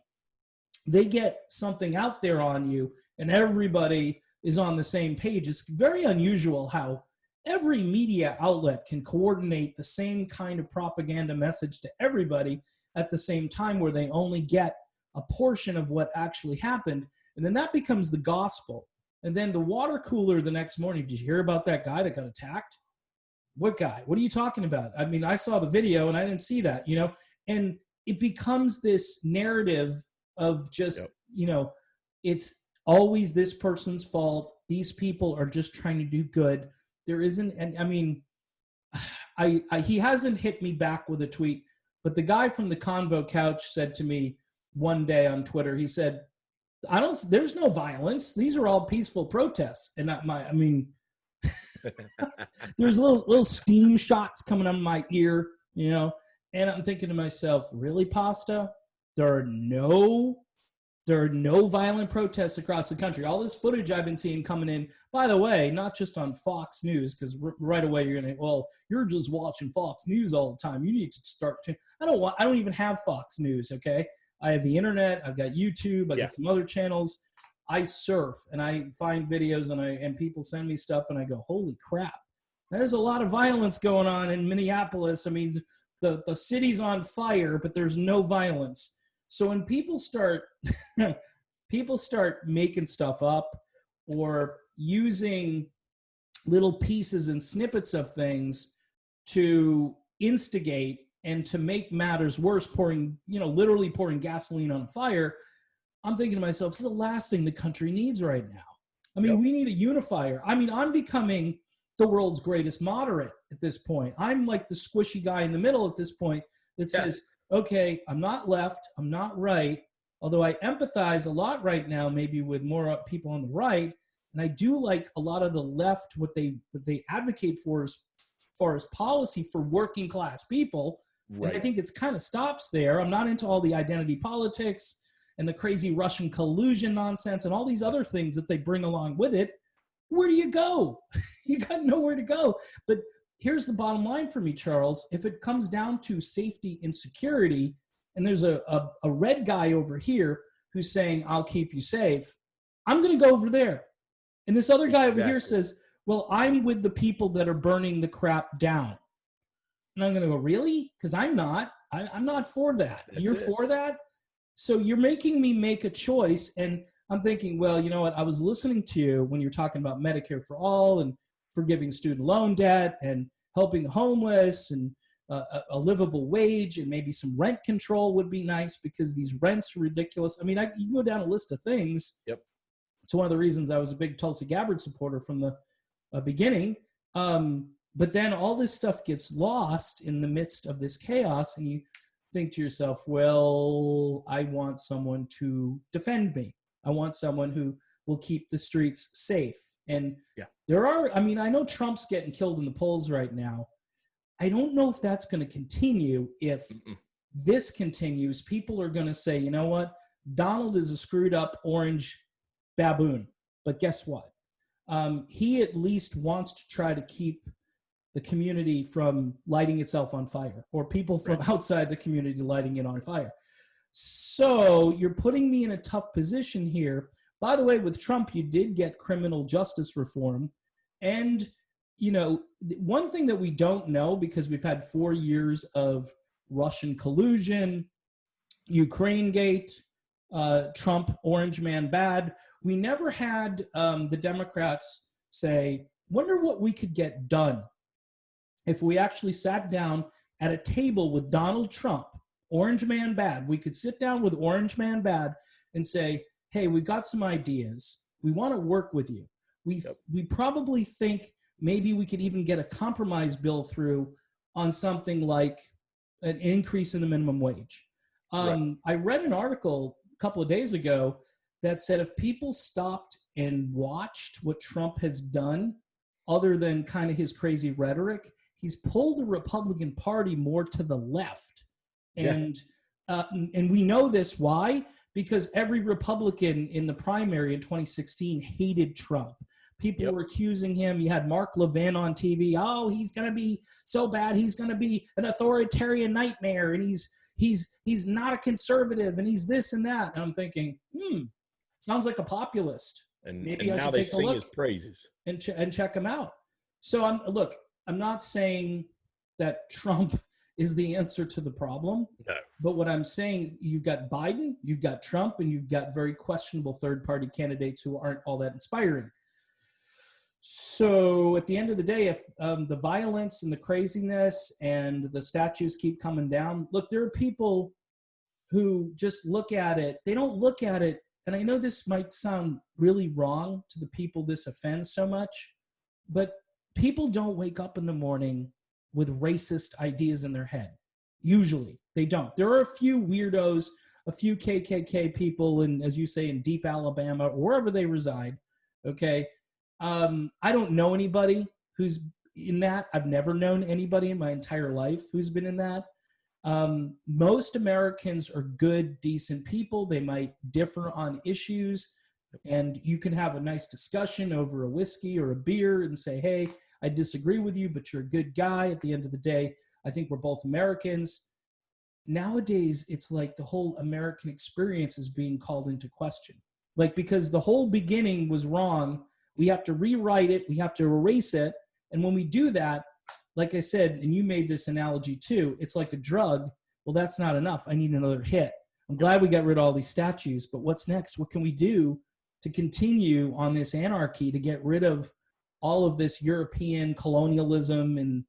they get something out there on you and everybody is on the same page. It's very unusual how every media outlet can coordinate the same kind of propaganda message to everybody at the same time, where they only get a portion of what actually happened. And then that becomes the gospel. And then the water cooler the next morning, did you hear about that guy that got attacked? What guy? What are you talking about? I mean, I saw the video and I didn't see that, and it becomes this narrative of just, it's always this person's fault. These people are just trying to do good. There isn't, and I mean, he hasn't hit me back with a tweet, but the guy from the Convo Couch said to me one day on Twitter, he said, there's no violence. These are all peaceful protests. And there's little steam shots coming on my ear, and I'm thinking to myself, really, Pasta? There are no violent protests across the country. All this footage I've been seeing coming in, by the way, not just on Fox News, because right away you're going to, well, you're just watching Fox News all the time. You need to start to, I don't even have Fox News, okay? I have the internet, I've got YouTube, I've got some other channels. I surf and I find videos and people send me stuff and I go, holy crap, there's a lot of violence going on in Minneapolis. I mean, the city's on fire, but there's no violence. So when people start making stuff up or using little pieces and snippets of things to instigate and to make matters worse, literally pouring gasoline on a fire, I'm thinking to myself, this is the last thing the country needs right now. I mean, we need a unifier. I mean, I'm becoming the world's greatest moderate at this point. I'm like the squishy guy in the middle at this point that says, okay, I'm not left, I'm not right, although I empathize a lot right now maybe with more people on the right, and I do like a lot of the left, what they advocate for as far as policy for working class people. Right. And I think it's kind of stops there. I'm not into all the identity politics and the crazy Russian collusion nonsense and all these other things that they bring along with it. Where do you go? You got nowhere to go. But here's the bottom line for me, Charles. If it comes down to safety and security, and there's a red guy over here who's saying, I'll keep you safe, I'm going to go over there. And this other guy over here says, well, I'm with the people that are burning the crap down. And I'm going to go, really? Because I'm not. I'm not for that. You're for that? So you're making me make a choice. And I'm thinking, well, you know what? I was listening to you when you're talking about Medicare for all and forgiving student loan debt and helping the homeless and a livable wage and maybe some rent control would be nice because these rents are ridiculous. I mean, you go down a list of things. Yep. It's one of the reasons I was a big Tulsi Gabbard supporter from the beginning. But then all this stuff gets lost in the midst of this chaos, and you think to yourself, well, I want someone to defend me. I want someone who will keep the streets safe. And there are, I mean, I know Trump's getting killed in the polls right now. I don't know if that's going to continue. If this continues, people are going to say, you know what? Donald is a screwed up orange baboon. But guess what? He at least wants to try to keep the community from lighting itself on fire, or people from outside the community lighting it on fire. So you're putting me in a tough position here. By the way, with Trump, you did get criminal justice reform. And, you know, one thing that we don't know, because we've had 4 years of Russian collusion, Ukraine gate, Trump, orange man bad. We never had the Democrats say, wonder what we could get done if we actually sat down at a table with Donald Trump, orange man bad. We could sit down with orange man bad and say, hey, we've got some ideas. We want to work with you. We probably think maybe we could even get a compromise bill through on something like an increase in the minimum wage. I read an article a couple of days ago that said if people stopped and watched what Trump has done, other than kind of his crazy rhetoric, he's pulled the Republican Party more to the left. And we know this. Why? Because every Republican in the primary in 2016 hated Trump. People were accusing him. You had Mark Levin on TV. Oh, he's going to be so bad. He's going to be an authoritarian nightmare. And he's not a conservative. And he's this and that. And I'm thinking, sounds like a populist. And maybe and I now should they take a sing look his praises and check him out. So I'm not saying that Trump is the answer to the problem. No. But what I'm saying, you've got Biden, you've got Trump, and you've got very questionable third-party candidates who aren't all that inspiring. So at the end of the day, if the violence and the craziness and the statues keep coming down, look, there are people who just look at it. They don't look at it, and I know this might sound really wrong to the people this offends so much, but people don't wake up in the morning with racist ideas in their head. Usually, they don't. There are a few weirdos, a few KKK people, and as you say, in deep Alabama or wherever they reside. Okay, I don't know anybody who's in that. I've never known anybody in my entire life who's been in that. Most Americans are good, decent people. They might differ on issues, and you can have a nice discussion over a whiskey or a beer and say, hey, I disagree with you, but you're a good guy. At the end of the day, I think we're both Americans. Nowadays, it's like the whole American experience is being called into question. Like, because the whole beginning was wrong, we have to rewrite it, we have to erase it. And when we do that, like I said, and you made this analogy too, it's like a drug. Well, that's not enough. I need another hit. I'm glad we got rid of all these statues, but what's next? What can we do to continue on this anarchy, to get rid of all of this European colonialism? And,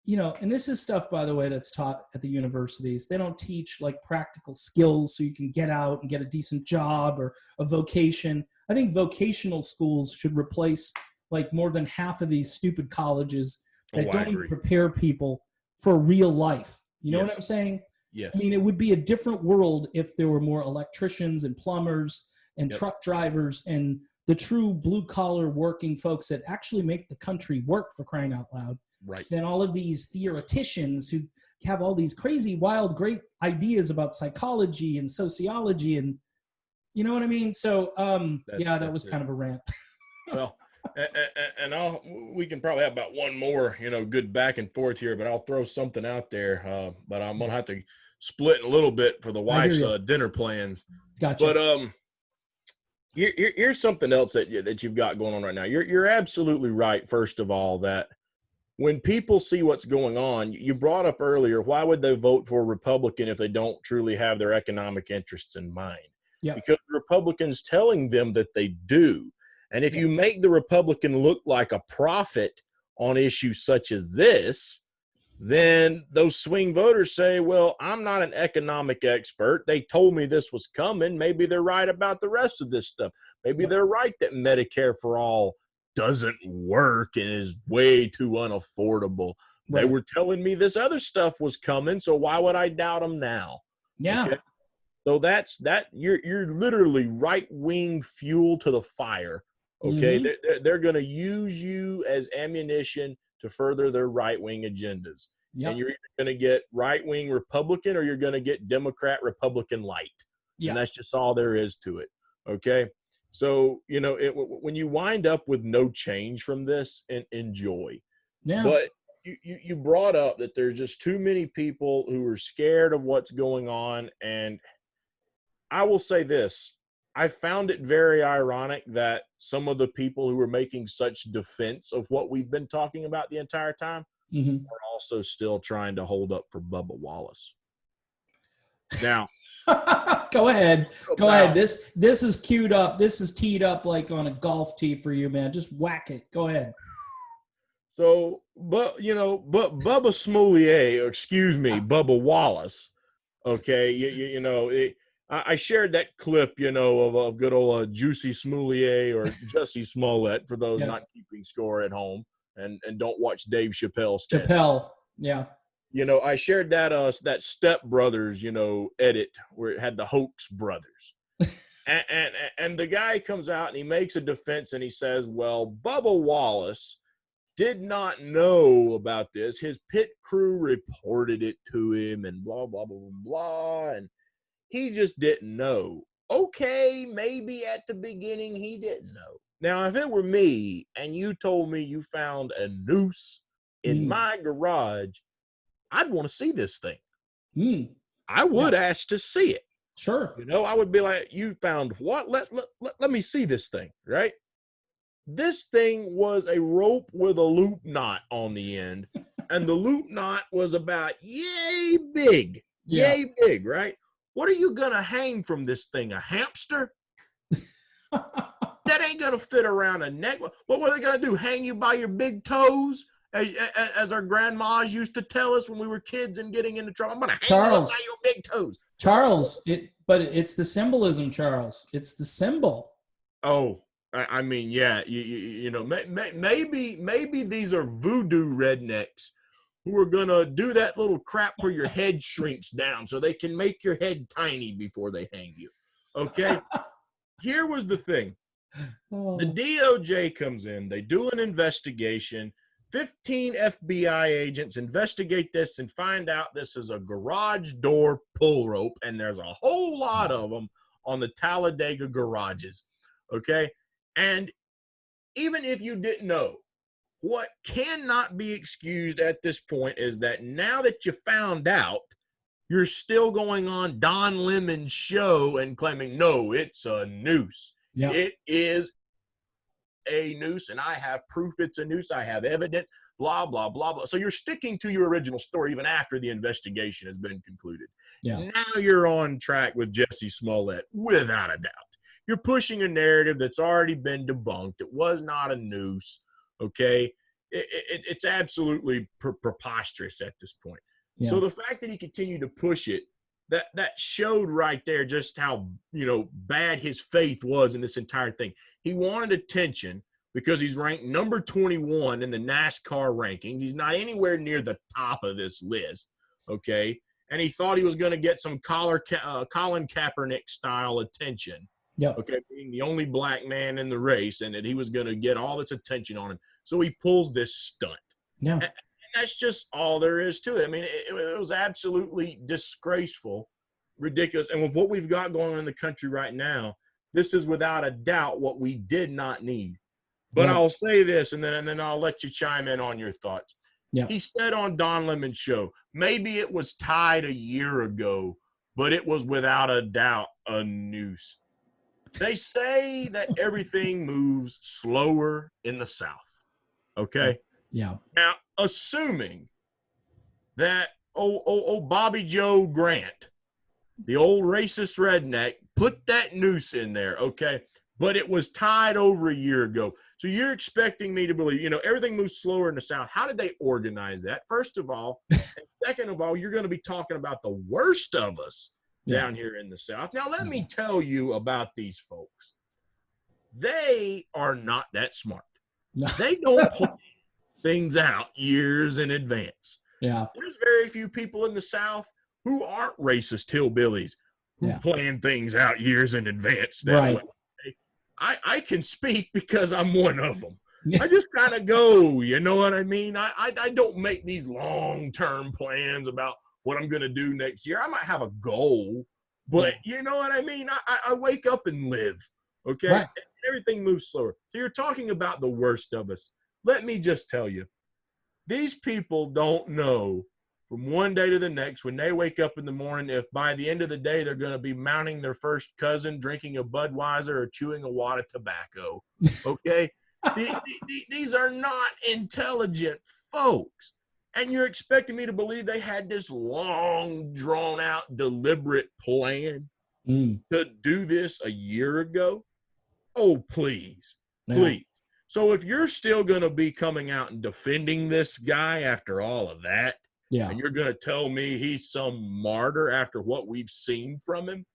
you know, and this is stuff, by the way, that's taught at the universities. They don't teach like practical skills so you can get out and get a decent job or a vocation. I think vocational schools should replace like more than half of these stupid colleges that don't even prepare people for real life. You know what I'm saying? Yes. I mean, it would be a different world if there were more electricians and plumbers and truck drivers and the true blue-collar working folks that actually make the country work, for crying out loud. Right. Than all of these theoreticians who have all these crazy, wild, great ideas about psychology and sociology, and you know what I mean? So, that was kind of a rant. Well, and we can probably have about one more, good back and forth here, but I'll throw something out there. But I'm gonna have to split in a little bit for the wife's dinner plans. Gotcha. But here's something else that you've got going on right now. You're absolutely right. First of all, that when people see what's going on, you brought up earlier, why would they vote for a Republican if they don't truly have their economic interests in mind? Yeah. Because the Republican's telling them that they do. And if you make the Republican look like a prophet on issues such as this, then those swing voters say, well, I'm not an economic expert. They told me this was coming. Maybe they're right about the rest of this stuff. Maybe they're right that Medicare for all doesn't work and is way too unaffordable. They Right. were telling me this other stuff was coming, so why would I doubt them now? Yeah. Okay. So that's that. You're literally right-wing fuel to the fire. Okay, Mm-hmm. they're going to use you as ammunition to further their right-wing agendas, and Yep. you're either going to get right-wing Republican or you're going to get Democrat Republican light, and Yeah. that's just all there is to it. Okay, so when you wind up with no change from this, and enjoy, Yeah. but you brought up that there's just too many people who are scared of what's going on, and I will say this. I found it very ironic that some of the people who were making such defense of what we've been talking about the entire time Mm-hmm. are also still trying to hold up for Bubba Wallace. Now, Go ahead. Go ahead. now, This is queued up. This is teed up like on a golf tee for you, man. Just whack it. Go ahead. so, but Bubba Smoulier, or excuse me, Bubba Wallace. Okay, I shared that clip, of good old Juicy Smoulier or Jussie Smollett for those not Yes. keeping score at home and don't watch Dave Chappelle stand. Chappelle. Yeah. I shared that Step Brothers, edit where it had the Hoax brothers. And the guy comes out and he makes a defense and he says, well, Bubba Wallace did not know about this. His pit crew reported it to him and blah, blah, blah, blah, blah. And he just didn't know. Okay, maybe at the beginning he didn't know. Now, if it were me and you told me you found a noose in my garage, I'd want to see this thing. I would ask to see it. Sure. I would be like, you found what? Let me see this thing, right? This thing was a rope with a loop knot on the end, and the loop knot was about yay big, right? What are you going to hang from this thing? A hamster? That ain't going to fit around a neck. What are they going to do? Hang you by your big toes? As our grandmas used to tell us when we were kids and getting into trouble. I'm going to hang you up by your big toes. Charles, but it's the symbolism, Charles. It's the symbol. Oh, I mean, yeah, maybe these are voodoo rednecks who are gonna do that little crap where your head shrinks down so they can make your head tiny before they hang you. Okay, here was the thing: the DOJ comes in, they do an investigation. 15 FBI agents investigate this and find out this is a garage door pull rope, and there's a whole lot of them on the Talladega garages. Okay. And even if you didn't know, what cannot be excused at this point is that now that you found out, you're still going on Don Lemon's show and claiming, no, it's a noose. Yeah. It is a noose, and I have proof it's a noose. I have evidence, blah, blah, blah, blah. So you're sticking to your original story even after the investigation has been concluded. Yeah. Now you're on track with Jussie Smollett, without a doubt. You're pushing a narrative that's already been debunked. It was not a noose, okay? It's absolutely preposterous at this point. Yeah. So the fact that he continued to push it, that showed right there just how, bad his faith was in this entire thing. He wanted attention because he's ranked number 21 in the NASCAR ranking. He's not anywhere near the top of this list, okay? And he thought he was going to get some Colin Kaepernick style attention. Yeah. Okay, being the only black man in the race, and that he was going to get all this attention on him. So he pulls this stunt. Yeah. And that's just all there is to it. I mean, it was absolutely disgraceful, ridiculous. And with what we've got going on in the country right now, this is without a doubt what we did not need. But I'll say this, and then I'll let you chime in on your thoughts. Yeah. He said on Don Lemon's show, maybe it was tied a year ago, but it was without a doubt a noose. They say that everything moves slower in the South. Okay? Yeah. Now, assuming that Bobby Joe Grant, the old racist redneck, put that noose in there, okay? but it was tied over a year ago. So you're expecting me to believe, everything moves slower in the South. How did they organize that? First of all, and second of all, you're going to be talking about the worst of us down here in the South. Now, let me tell you about these folks. They are not that smart. No. They don't plan things out years in advance. Yeah. There's very few people in the South who aren't racist hillbillies who plan things out years in advance that way. I can speak because I'm one of them. I just kind of go, you know what I mean? I don't make these long-term plans about what I'm going to do next year. I might have a goal, but you know what I mean? I wake up and live, okay? Right. Everything moves slower. So you're talking about the worst of us. Let me just tell you, these people don't know from one day to the next when they wake up in the morning if by the end of the day they're going to be mounting their first cousin, drinking a Budweiser, or chewing a wad of tobacco, okay? These are not intelligent folks. And you're expecting me to believe they had this long, drawn-out, deliberate plan to do this a year ago? Oh, please, please. So if you're still going to be coming out and defending this guy after all of that, and you're going to tell me he's some martyr after what we've seen from him,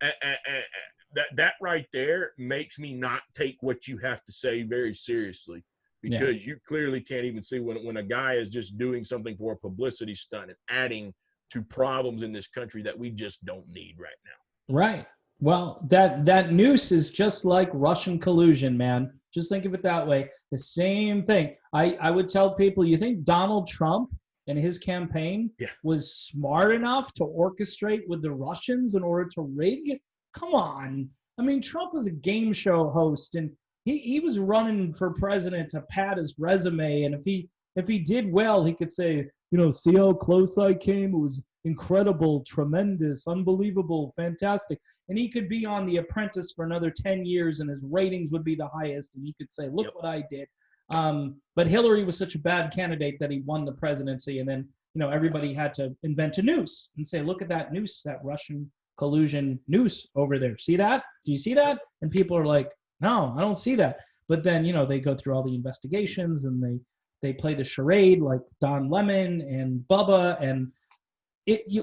that right there makes me not take what you have to say very seriously, because you clearly can't even see when a guy is just doing something for a publicity stunt and adding to problems in this country that we just don't need right now. Right. Well, that noose is just like Russian collusion, man. Just think of it that way. The same thing. I would tell people, you think Donald Trump and his campaign was smart enough to orchestrate with the Russians in order to rig? Come on. I mean, Trump was a game show host, and he was running for president to pad his resume. And if he did well, he could say, see how close I came? It was incredible, tremendous, unbelievable, fantastic. And he could be on The Apprentice for another 10 years and his ratings would be the highest. And he could say, look what I did. But Hillary was such a bad candidate that he won the presidency. And then, everybody had to invent a noose and say, look at that noose, that Russian collusion noose over there. See that? Do you see that? And people are like, no, I don't see that. But then, they go through all the investigations and they play the charade like Don Lemon and Bubba. And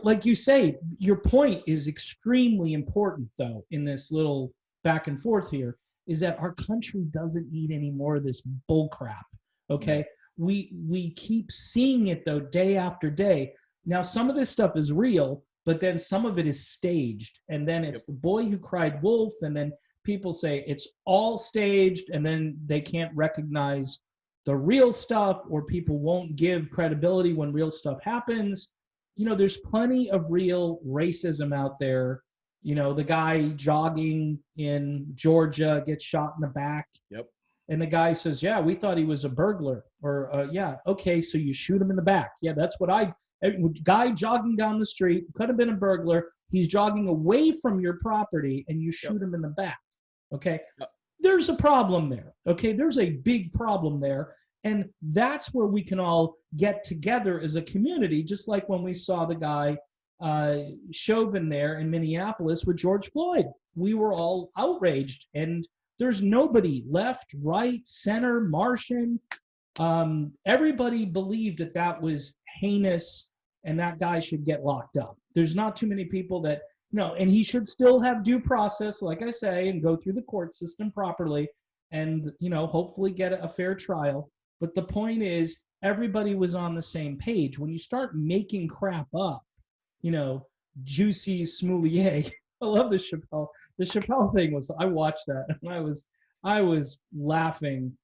like you say, your point is extremely important, though, in this little back and forth here, is that our country doesn't need any more of this bull crap, okay? We keep seeing it, though, day after day. Now, some of this stuff is real, but then some of it is staged. And then it's the boy who cried wolf, and then people say it's all staged, and then they can't recognize the real stuff, or people won't give credibility when real stuff happens. There's plenty of real racism out there. The guy jogging in Georgia gets shot in the back. And the guy says, yeah, we thought he was a burglar. Or, okay, so you shoot him in the back. Yeah, that's what guy jogging down the street, could have been a burglar. He's jogging away from your property, and you shoot him in the back. Okay? There's a problem there. Okay? There's a big problem there. And that's where we can all get together as a community, just like when we saw the guy Chauvin there in Minneapolis with George Floyd. We were all outraged, and there's nobody left, right, center, Martian. Everybody believed that was heinous and that guy should get locked up. There's not too many people that, and he should still have due process, like I say, and go through the court system properly and, hopefully get a fair trial. But the point is, everybody was on the same page. When you start making crap up, Juicy Smoulier. I love the Chappelle. The Chappelle thing was, I watched that and I was laughing,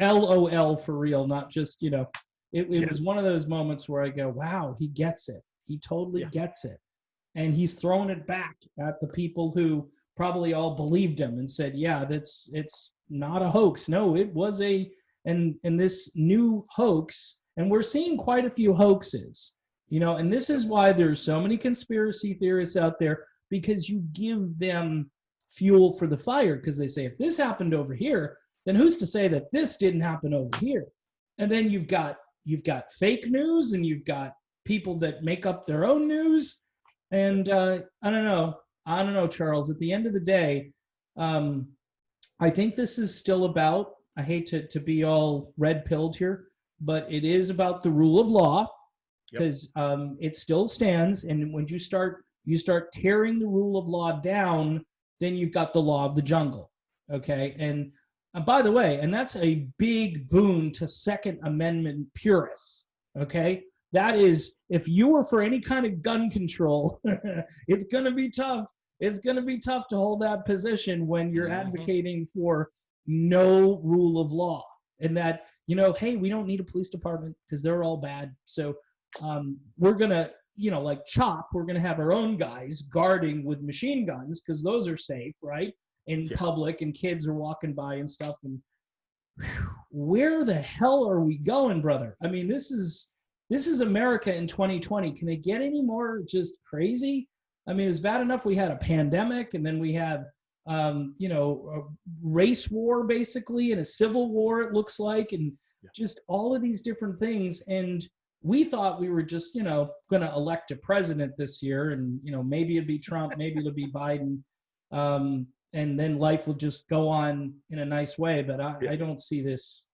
LOL for real, not just, it was one of those moments where I go, wow, he gets it. He totally gets it. And he's throwing it back at the people who probably all believed him and said, yeah, it's not a hoax. No, it was and this new hoax, and we're seeing quite a few hoaxes, and this is why there's so many conspiracy theorists out there, because you give them fuel for the fire, because they say, if this happened over here, then who's to say that this didn't happen over here? And then you've got fake news, and you've got people that make up their own news. And I don't know, Charles, at the end of the day, I think this is still about, I hate to be all red pilled here, but it is about the rule of law, Yep. because it still stands. And when you start tearing the rule of law down, then you've got the law of the jungle. Okay. And by the way, and that's a big boon to Second Amendment purists. Okay. That is, if you were for any kind of gun control, it's going to be tough. It's going to be tough to hold that position when you're advocating for no rule of law, and that, hey, we don't need a police department because they're all bad. So we're going to, like CHOP, we're going to have our own guys guarding with machine guns because those are safe, right? In public, and kids are walking by and stuff. And where the hell are we going, brother? I mean, this is America in 2020. Can it get any more just crazy? I mean, it was bad enough we had a pandemic, and then we had, a race war basically, and a civil war, it looks like, and just all of these different things. And we thought we were just, going to elect a president this year, and, maybe it'd be Trump, maybe it'll be Biden. And then life will just go on in a nice way. But I don't see this.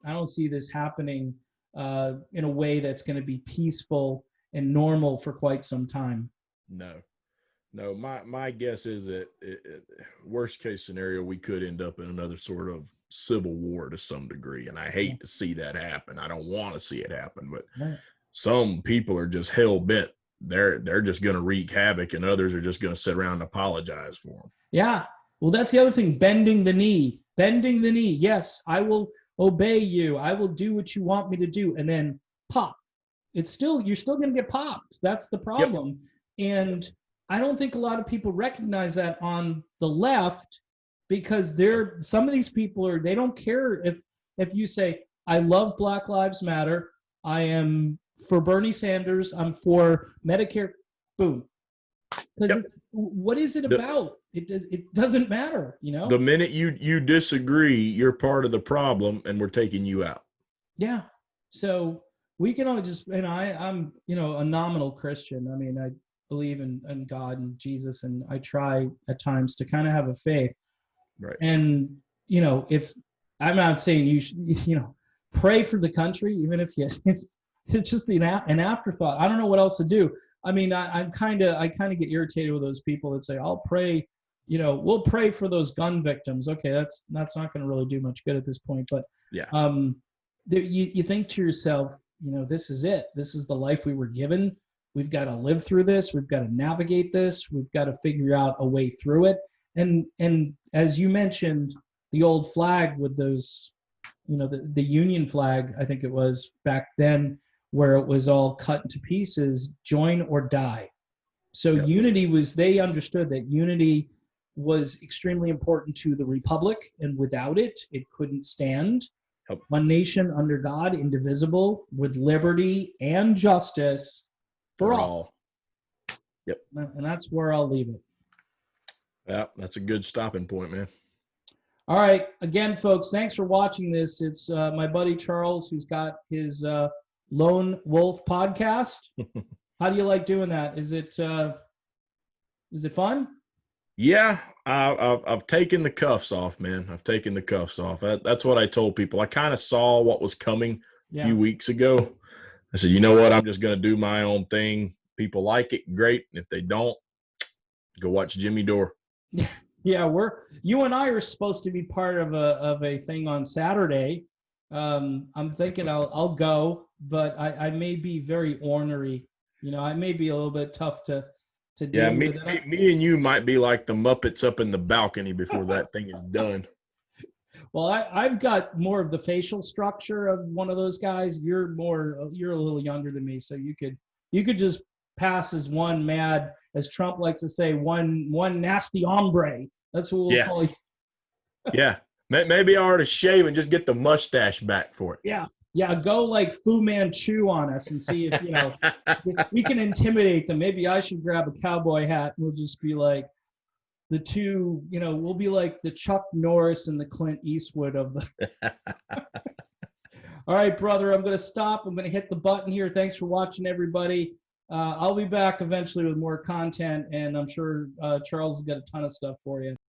I don't see this happening in a way that's going to be peaceful and normal for quite some time. No. My guess is that worst case scenario, we could end up in another sort of civil war to some degree, and I hate to see that happen. I don't want to see it happen, but some people are just hell bent. They're just going to wreak havoc, and others are just going to sit around and apologize for them. Yeah. Well, that's the other thing. Bending the knee. Yes, I will obey you. I will do what you want me to do. And then pop. You're still going to get popped. That's the problem. And I don't think a lot of people recognize that on the left, because some of these people they don't care if you say, I love Black Lives Matter. I am for Bernie Sanders. I'm for Medicare. Boom. Because what is it about? It doesn't matter, The minute you disagree, you're part of the problem, and we're taking you out. Yeah. So we can only just, and I'm a nominal Christian. I mean, I believe in God and Jesus, and I try at times to kind of have a faith. Right. And if I'm not saying you should, pray for the country, even if it's just an afterthought. I don't know what else to do. I mean, I kind of get irritated with those people that say, I'll pray, we'll pray for those gun victims. Okay, that's not going to really do much good at this point. But you think to yourself, this is it. This is the life we were given. We've got to live through this. We've got to navigate this. We've got to figure out a way through it. And as you mentioned, the old flag with those, the Union flag, I think it was back then, where it was all cut into pieces, join or die. So unity they understood that unity was extremely important to the Republic, and without it, it couldn't stand. One nation under God, indivisible, with liberty and justice for all. Yep. And that's where I'll leave it. Yeah, that's a good stopping point, man. All right. Again, folks, thanks for watching this. It's my buddy Charles, who's got his Lone Wolf podcast. How do you like doing that? Is it fun? Yeah, I've taken the cuffs off, man. I've taken the cuffs off. That's what I told people. I kind of saw what was coming a few weeks ago. I said, you know what? I'm just going to do my own thing. People like it, great. And if they don't, go watch Jimmy Dore. Yeah, you and I are supposed to be part of a thing on Saturday. I'm thinking I'll go, but I may be very ornery. I may be a little bit tough to deal with. Me and you might be like the Muppets up in the balcony before that thing is done. Well, I've got more of the facial structure of one of those guys. You're a little younger than me, so you could just pass as one mad, as Trump likes to say, one nasty hombre. That's what we'll call you. Yeah. Maybe I ought to shave and just get the mustache back for it. Yeah. Go like Fu Manchu on us and see if, if we can intimidate them. Maybe I should grab a cowboy hat and we'll just be like the two, we'll be like the Chuck Norris and the Clint Eastwood of the. All right, brother, I'm going to stop. I'm going to hit the button here. Thanks for watching, everybody. I'll be back eventually with more content, and I'm sure Charles has got a ton of stuff for you.